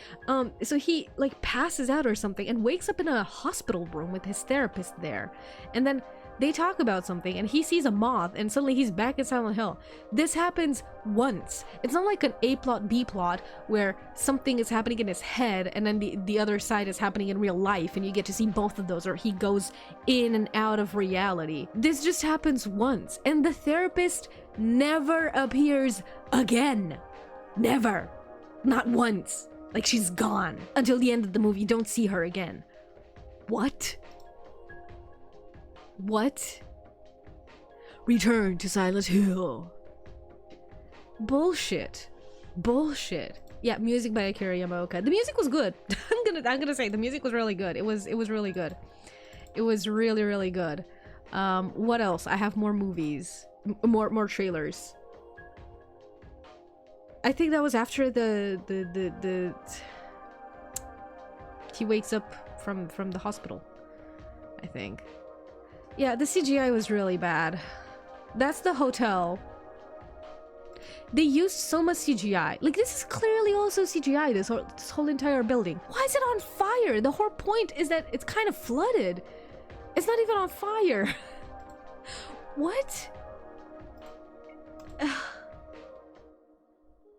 so he like passes out or something and wakes up in a hospital room with his therapist there. And then they talk about something and he sees a moth and suddenly he's back in Silent Hill. This happens once. It's not like an A plot, B plot where something is happening in his head and then the other side is happening in real life and you get to see both of those, or he goes in and out of reality. This just happens once and the therapist never appears again. Never. Not once. Like, she's gone. Until the end of the movie, you don't see her again. What? What? Return to Silent Hill. Bullshit. Bullshit. Yeah, music by Akira Yamaoka. The music was good. I'm gonna say the music was really good. It was really good. It was really, really good. What else? I have more movies. More trailers. I think that was after the he wakes up from the hospital, I think. Yeah, the CGI was really bad. That's the hotel. They used so much CGI. Like, this is clearly also CGI, this whole entire building. Why is it on fire? The whole point is that it's kind of flooded. It's not even on fire. What?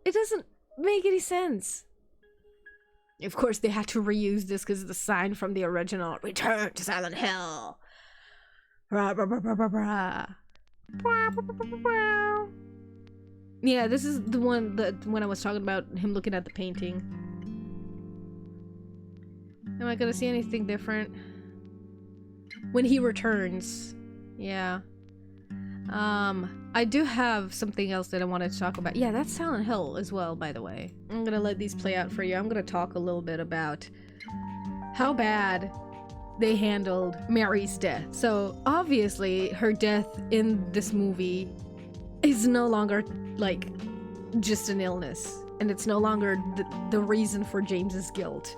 It doesn't make any sense. Of course, they had to reuse this because it's the sign from the original. Return to Silent Hill. Rah, rah, rah, rah, rah, rah. Yeah, this is the one that when I was talking about him looking at the painting. Am I gonna see anything different? When he returns. Yeah. I do have something else that I wanted to talk about. Yeah, that's Silent Hill as well, by the way. I'm gonna let these play out for you. I'm gonna talk a little bit about how bad they handled Mary's death. So, obviously, her death in this movie is no longer, like, just an illness. And it's no longer the reason for James's guilt.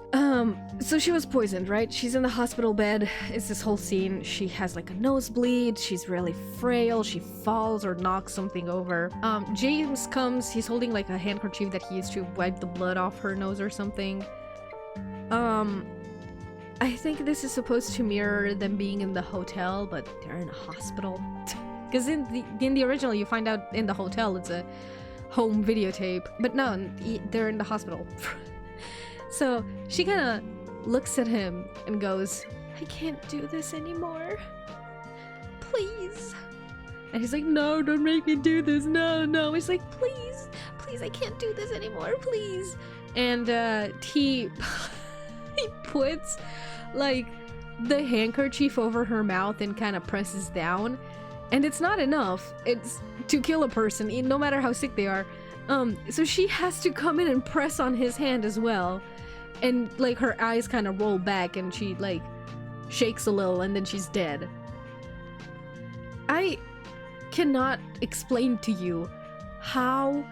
So she was poisoned, right? She's in the hospital bed. It's this whole scene. She has like a nosebleed. She's really frail. She falls or knocks something over. James comes. He's holding like a handkerchief that he used to wipe the blood off her nose or something. I think this is supposed to mirror them being in the hotel, but they're in a hospital. Because in the original, you find out in the hotel it's a home videotape, but no, they're in the hospital. So she kind of looks at him and goes, I can't do this anymore. Please. And he's like, no, don't make me do this. No. He's like, please, I can't do this anymore, please. And he puts like the handkerchief over her mouth and kind of presses down. And it's not enough. It's to kill a person, no matter how sick they are. So she has to come in and press on his hand as well, and like her eyes kind of roll back and she like shakes a little and then she's dead. I cannot explain to you how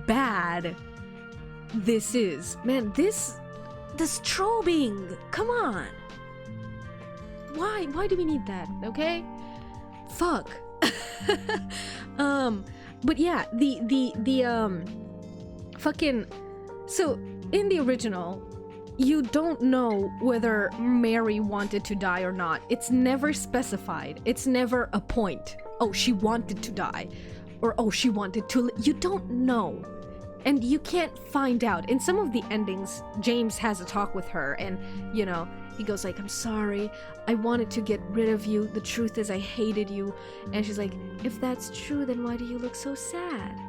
bad this is. Man, the strobing, come on. Why do we need that? Okay, fuck. But yeah, the fucking, so in the original you don't know whether Mary wanted to die or not. It's never specified. It's never a point. Oh, she wanted to die, or oh, she wanted to you don't know, and you can't find out. In some of the endings, James has a talk with her, and you know, he goes like, I'm sorry, I wanted to get rid of you, the truth is I hated you. And she's like, if that's true, then why do you look so sad?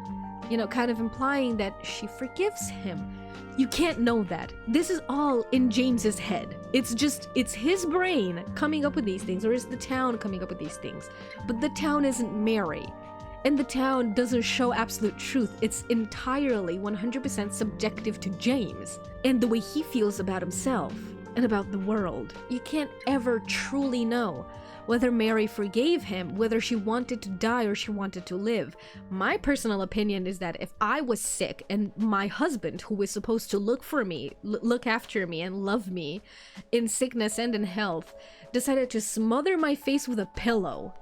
You know, kind of implying that she forgives him. You can't know that. This is all in James's head. It's his brain coming up with these things, or is the town coming up with these things. But the town isn't Mary. And the town doesn't show absolute truth. It's entirely 100% subjective to James and the way he feels about himself and about the world. You can't ever truly know whether Mary forgave him, whether she wanted to die or she wanted to live. My personal opinion is that if I was sick and my husband, who was supposed to look for me, look after me and love me in sickness and in health, decided to smother my face with a pillow,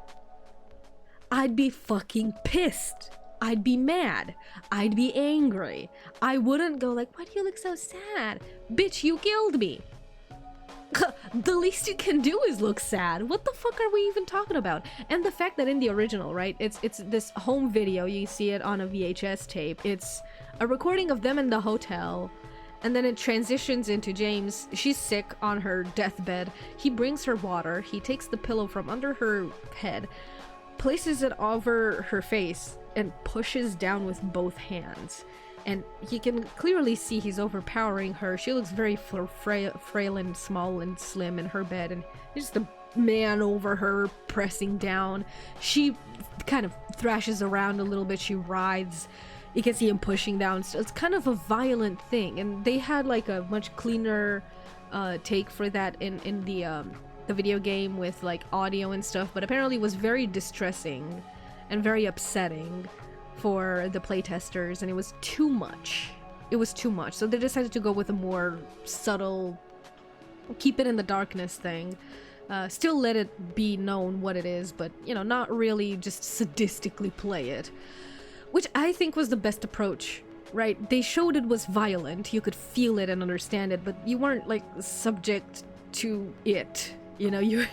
I'd be fucking pissed. I'd be mad. I'd be angry. I wouldn't go like, why do you look so sad? Bitch, you killed me. The least you can do is look sad. What the fuck are we even talking about? And the fact that in the original, right, it's this home video, you see it on a VHS tape. It's a recording of them in the hotel, and then it transitions into James. She's sick on her deathbed. He brings her water. He takes the pillow from under her head, places it over her face, and pushes down with both hands. And he can clearly see he's overpowering her. She looks very frail and small and slim in her bed, and there's just a man over her pressing down. She kind of thrashes around a little bit. She writhes. You can see him pushing down. So it's kind of a violent thing, and they had like a much cleaner take for that in the video game with like audio and stuff, but apparently it was very distressing and very upsetting for the playtesters, and it was too much. It was too much. So they decided to go with a more subtle, keep it in the darkness thing. Still let it be known what it is, but, you know, not really just sadistically play it. Which I think was the best approach, right? They showed it was violent. You could feel it and understand it, but you weren't, like, subject to it. You know, you...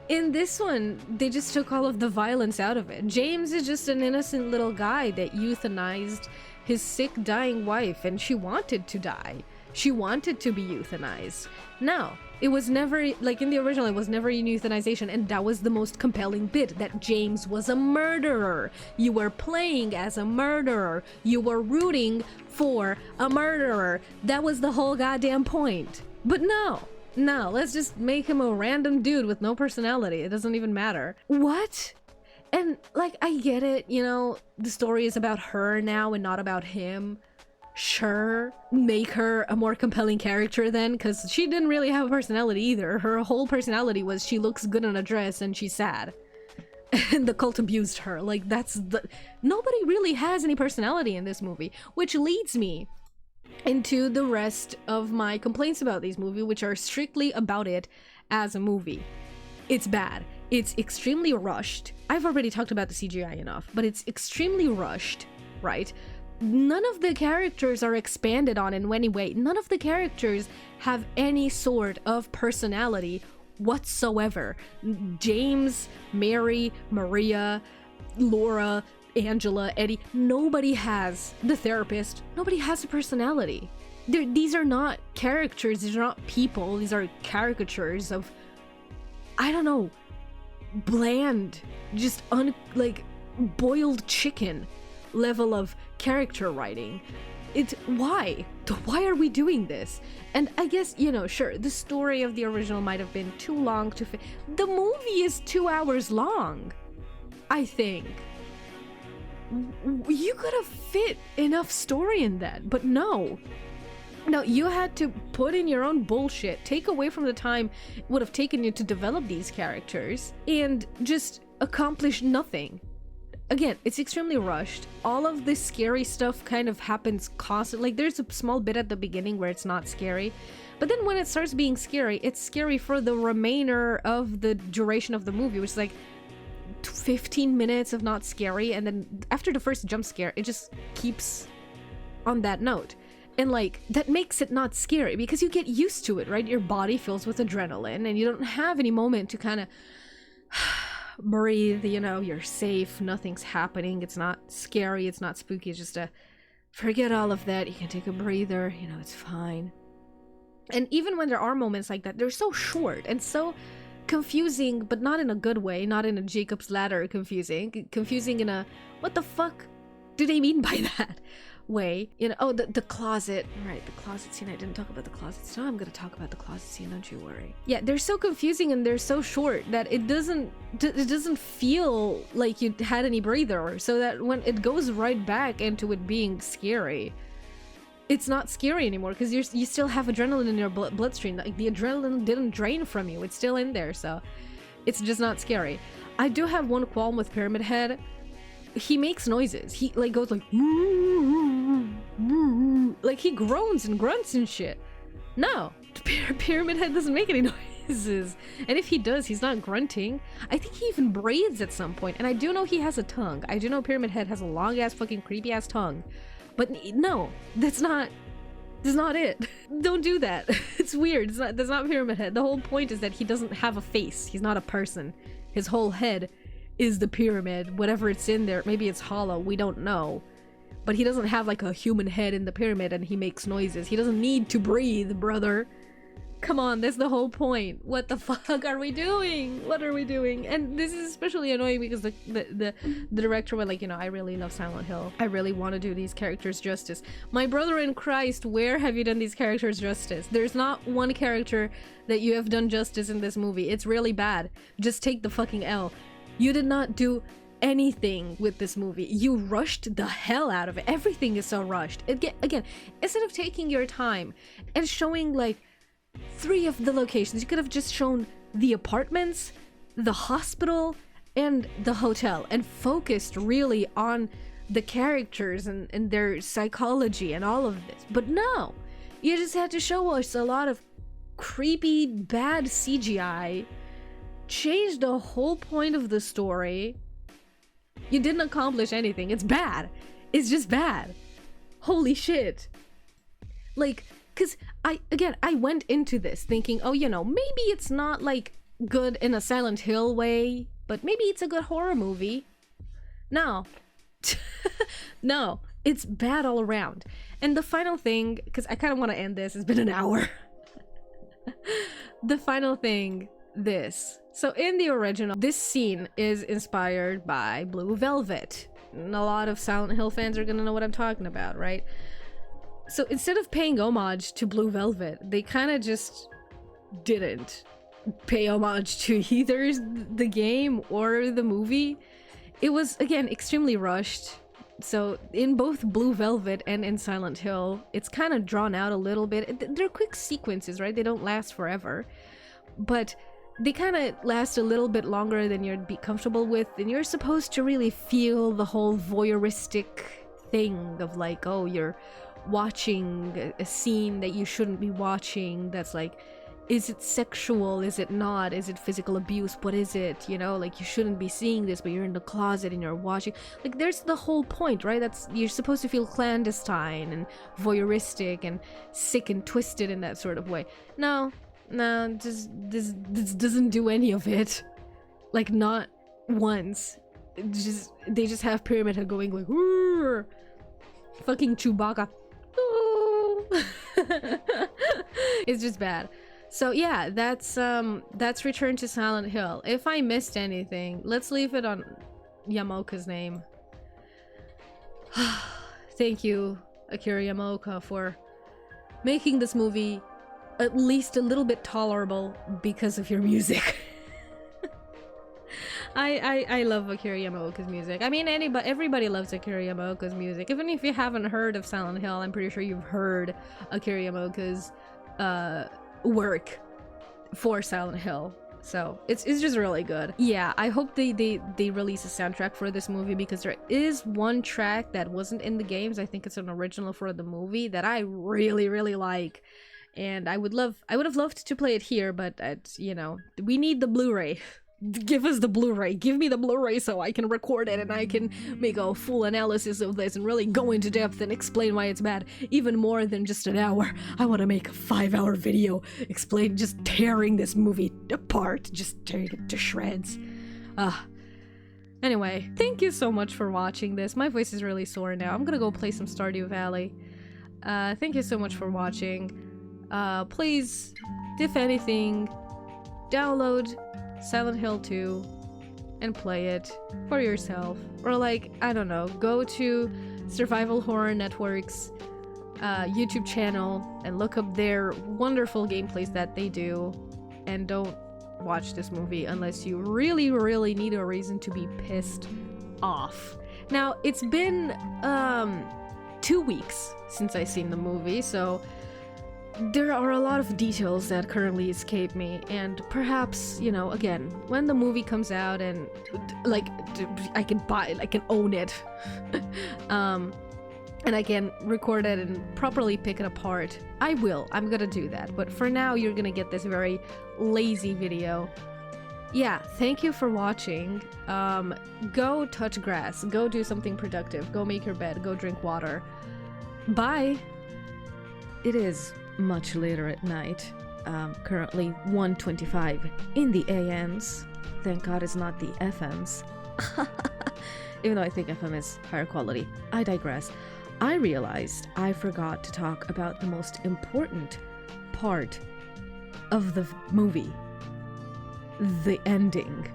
In this one, they just took all of the violence out of it. James is just an innocent little guy that euthanized his sick, dying wife, and she wanted to die. She wanted to be euthanized. No, it was never, like in the original, it was never an euthanization, and that was the most compelling bit, that James was a murderer. You were playing as a murderer. You were rooting for a murderer. That was the whole goddamn point. But no, let's just make him a random dude with no personality. It doesn't even matter. What? And, like, I get it, you know, the story is about her now and not about him. Sure, make her a more compelling character then, because she didn't really have a personality either. Her whole personality was she looks good in a dress and she's sad. And the cult abused her. Like, that's the... Nobody really has any personality in this movie, which leads me into the rest of my complaints about these movies, which are strictly about it as a movie. It's bad. It's extremely rushed. I've already talked about the CGI enough, but it's extremely rushed, right? None of the characters are expanded on in any way. None of the characters have any sort of personality whatsoever. James, Mary, Maria, Laura, Angela, Eddie, nobody has, the therapist, nobody has a personality. These are not characters, these are not people, these are caricatures of, I don't know, bland, just like boiled chicken level of character writing. It's why are we doing this? And I guess, you know, sure, the story of the original might have been too long to the movie is 2 hours long, I think. You could have fit enough story in that, but no. No, you had to put in your own bullshit, take away from the time it would have taken you to develop these characters, and just accomplish nothing. Again, it's extremely rushed. All of this scary stuff kind of happens constantly. Like, there's a small bit at the beginning where it's not scary, but then when it starts being scary, it's scary for the remainder of the duration of the movie, which is like 15 minutes of not scary, and then after the first jump scare, it just keeps on that note. And like, that makes it not scary because you get used to it, right? Your body fills with adrenaline and you don't have any moment to kind of breathe, you know, you're safe, nothing's happening, it's not scary, it's not spooky, it's just forget all of that, you can take a breather, you know, it's fine. And even when there are moments like that, they're so short and so confusing, but not in a good way, not in a Jacob's Ladder confusing in a what the fuck do they mean by that way, you know. Oh, the closet, right, the closet scene. I didn't talk about the closet scene. Now I'm gonna talk about the closet scene, don't you worry. Yeah, they're so confusing and they're so short that it doesn't feel like you had any breather, so that when it goes right back into it being scary, it's not scary anymore because you still have adrenaline in your bloodstream. Like, the adrenaline didn't drain from you, it's still in there, so it's just not scary. I do have one qualm with Pyramid Head. He makes noises. He like goes like he groans and grunts and shit. No, Pyramid Head doesn't make any noises. And if he does, he's not grunting. I think he even breathes at some point. And I do know he has a tongue. I do know Pyramid Head has a long ass fucking creepy ass tongue. But no, that's not it. Don't do that. It's weird. That's not Pyramid Head. The whole point is that he doesn't have a face. He's not a person. His whole head is the pyramid, whatever it's in there. Maybe it's hollow, we don't know, but he doesn't have like a human head in the pyramid and he makes noises. He doesn't need to breathe, brother. Come on, that's the whole point. What the fuck are we doing? What are we doing? And this is especially annoying because the director went like, you know, I really love Silent Hill, I really want to do these characters justice. My brother in Christ, where have you done these characters justice? There's not one character that you have done justice in this movie. It's really bad. Just take the fucking L. You did not do anything with this movie. You rushed the hell out of it. Everything is so rushed. Again, instead of taking your time and showing like 3 of the locations, you could have just shown the apartments, the hospital, and the hotel, and focused really on the characters and their psychology and all of this. But no, you just had to show us a lot of creepy, bad CGI, change the whole point of the story. You didn't accomplish anything. It's bad. It's just bad. Holy shit. Like, because I went into this thinking, oh, you know, maybe it's not like good in a Silent Hill way, but maybe it's a good horror movie. No. No, it's bad all around. And the final thing, because I kind of want to end this, it's been an hour. The final thing, this. So in the original, this scene is inspired by Blue Velvet. And a lot of Silent Hill fans are gonna know what I'm talking about, right? So instead of paying homage to Blue Velvet, they kind of just didn't pay homage to either the game or the movie. It was, again, extremely rushed. So in both Blue Velvet and in Silent Hill, it's kind of drawn out a little bit. They're quick sequences, right? They don't last forever. But they kind of last a little bit longer than you'd be comfortable with, and you're supposed to really feel the whole voyeuristic thing of like, oh, you're watching a scene that you shouldn't be watching, that's like, is it sexual, is it not, is it physical abuse, what is it, you know, like you shouldn't be seeing this, but you're in the closet and you're watching. Like, there's the whole point, right? That's, you're supposed to feel clandestine and voyeuristic and sick and twisted in that sort of way. No, this doesn't do any of it. Like, not once. They just have Pyramid Head going like, "Roar!" Fucking Chewbacca. It's just bad. So yeah, that's Return to Silent Hill. If I missed anything, let's leave it on Yamaoka's name. Thank you, Akira Yamaoka, for making this movie at least a little bit tolerable because of your music. I love Akira Yamaoka's music. I mean, everybody loves Akira Yamaoka's music. Even if you haven't heard of Silent Hill, I'm pretty sure you've heard Akira Yamaoka's work for Silent Hill. So it's just really good. Yeah, I hope they release a soundtrack for this movie, because there is one track that wasn't in the games. I think it's an original for the movie that I really like, and I would have loved to play it here, but you know, we need the Blu-ray. Give us the Blu-ray. Give me the Blu-ray so I can record it and I can make a full analysis of this and really go into depth and explain why it's bad. Even more than just an hour. I want to make a 5-hour video just tearing this movie apart, just tearing it to shreds. Anyway, thank you so much for watching this. My voice is really sore now. I'm gonna go play some Stardew Valley. Thank you so much for watching. Please, if anything, download Silent Hill 2 and play it for yourself, or like, I don't know, go to Survival Horror Network's YouTube channel and look up their wonderful gameplays that they do, and don't watch this movie unless you really need a reason to be pissed off. Now, it's been 2 weeks since I've seen the movie, so there are a lot of details that currently escape me, and perhaps, you know, again, when the movie comes out and like I can buy it, I can own it, and I can record it and properly pick it apart, I'm gonna do that. But for now, you're gonna get this very lazy video. Yeah, thank you for watching. Go touch grass, go do something productive, go make your bed, go drink water. Bye. It is much later at night, currently 1:25 in the AMs. Thank God it's not the FMs. Even though I think FM is higher quality. I digress. I realized I forgot to talk about the most important part of the movie. The ending.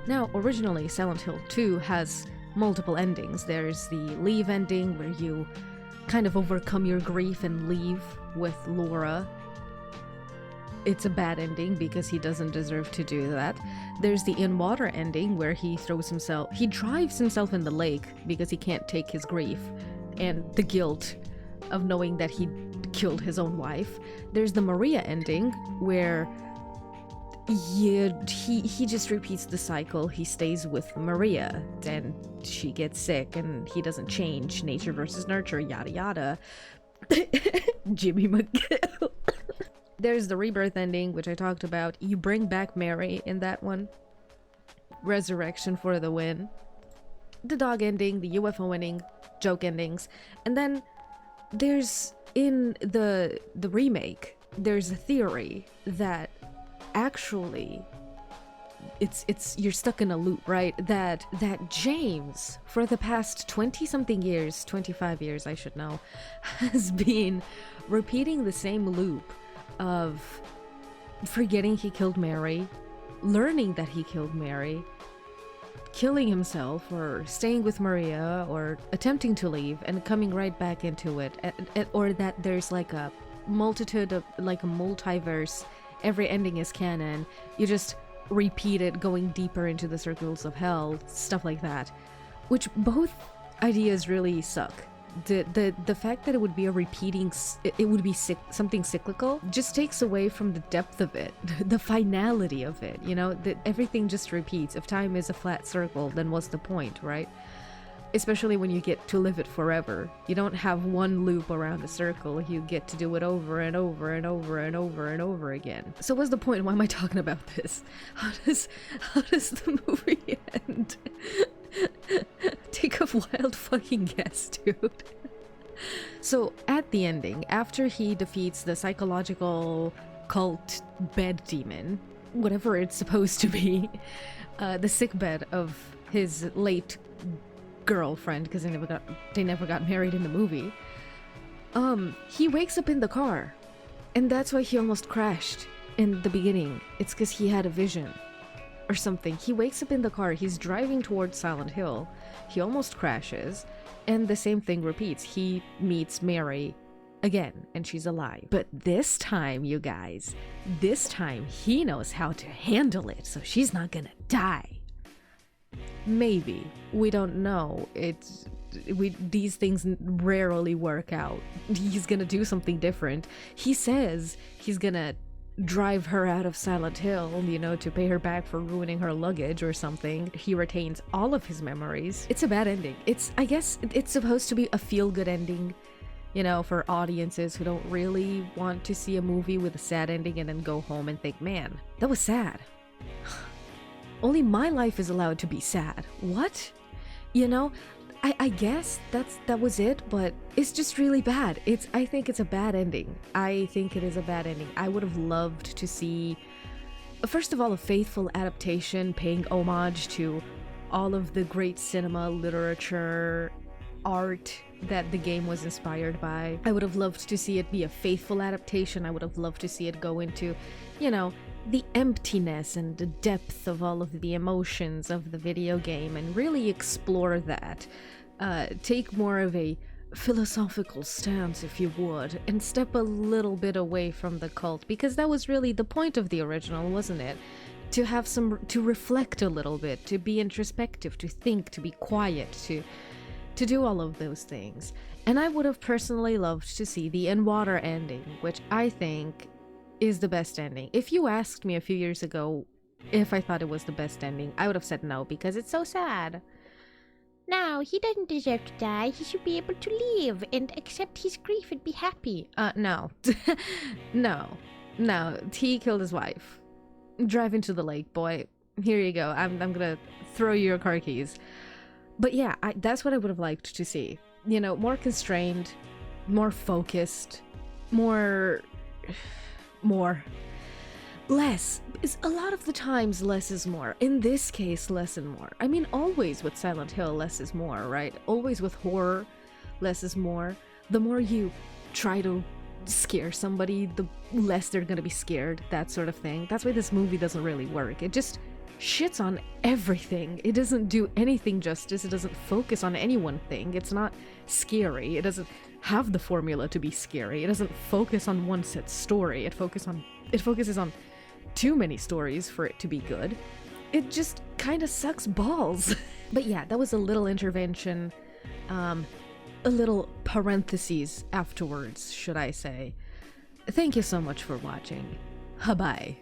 Now, originally, Silent Hill 2 has multiple endings. There's the leave ending, where you kind of overcome your grief and leave with Laura. It's a bad ending because he doesn't deserve to do that. There's the in water ending, where he drives himself in the lake because he can't take his grief and the guilt of knowing that he killed his own wife. There's the Maria ending, where he just repeats the cycle. He stays with Maria, then she gets sick and he doesn't change. Nature versus nurture, yada yada. Jimmy McGill. There's the rebirth ending, which I talked about. You bring back Mary in that one. Resurrection for the win. The dog ending, the UFO ending, joke endings. And then there's, in the remake, there's a theory that actually you're stuck in a loop, right? That James, for the past 20-something years, 25 years I should know, has been repeating the same loop of forgetting he killed Mary, learning that he killed Mary, killing himself, or staying with Maria, or attempting to leave and coming right back into it, or that there's like a multitude of, like a multiverse. Every ending is canon. You just repeat it, going deeper into the circles of hell, stuff like that. Which both ideas really suck. The fact that it would be a repeating, it would be something cyclical, just takes away from the depth of it, the finality of it, you know, that everything just repeats. If time is a flat circle, then what's the point, right? Especially when you get to live it forever. You don't have one loop around a circle, you get to do it over and over and over and over and over again. So what's the point? Why am I talking about this? How does the movie end? Take a wild fucking guess, dude. So at the ending, after he defeats the psychological cult bed demon, whatever it's supposed to be, the sick bed of his late girlfriend, because they never got married in the movie, he wakes up in the car, and that's why he almost crashed in the beginning. It's because he had a vision or something. He wakes up in the car, he's driving towards Silent Hill, he almost crashes, and the same thing repeats. He meets Mary again, and she's alive. But this time, you guys, this time he knows how to handle it, so she's not gonna die. Maybe. We don't know. These things rarely work out. He's gonna do something different. He says he's gonna drive her out of Silent Hill, to pay her back for ruining her luggage or something. He retains all of his memories. It's a bad ending. I guess it's supposed to be a feel-good ending, for audiences who don't really want to see a movie with a sad ending and then go home and think, man, that was sad. Only my life is allowed to be sad. What? I guess that was it, but it's just really bad. I think it's a bad ending. I think it is a bad ending. I would have loved to see, first of all, a faithful adaptation paying homage to all of the great cinema, literature, art that the game was inspired by. I would have loved to see it be a faithful adaptation. I would have loved to see it go into, the emptiness and the depth of all of the emotions of the video game and really explore that. Take more of a philosophical stance, if you would, and step a little bit away from the cult, because that was really the point of the original, wasn't it? To reflect a little bit, to be introspective, to think, to be quiet, to do all of those things. And I would have personally loved to see the in-water ending, which I think is the best ending. If you asked me a few years ago if I thought it was the best ending, I would have said no, because it's so sad. No, he doesn't deserve to die. He should be able to live and accept his grief and be happy. No. No. He killed his wife. Drive into the lake, boy. Here you go. I'm gonna throw you your car keys. But yeah, that's what I would have liked to see. More constrained, more focused, more... Less. Is a lot of the times less is more. In this case, less and more. I mean, always with Silent Hill, less is more, right? Always with horror, less is more. The more you try to scare somebody, the less they're gonna be scared, that sort of thing. That's why this movie doesn't really work. It just shits on everything. It doesn't do anything justice. It doesn't focus on any one thing. It's not scary. It doesn't have the formula to be scary. It doesn't focus on one set story. It focuses on too many stories for it to be good. It just kind of sucks balls. But yeah, that was a little intervention, a little parentheses afterwards, should I say. Thank you so much for watching. Bye-bye.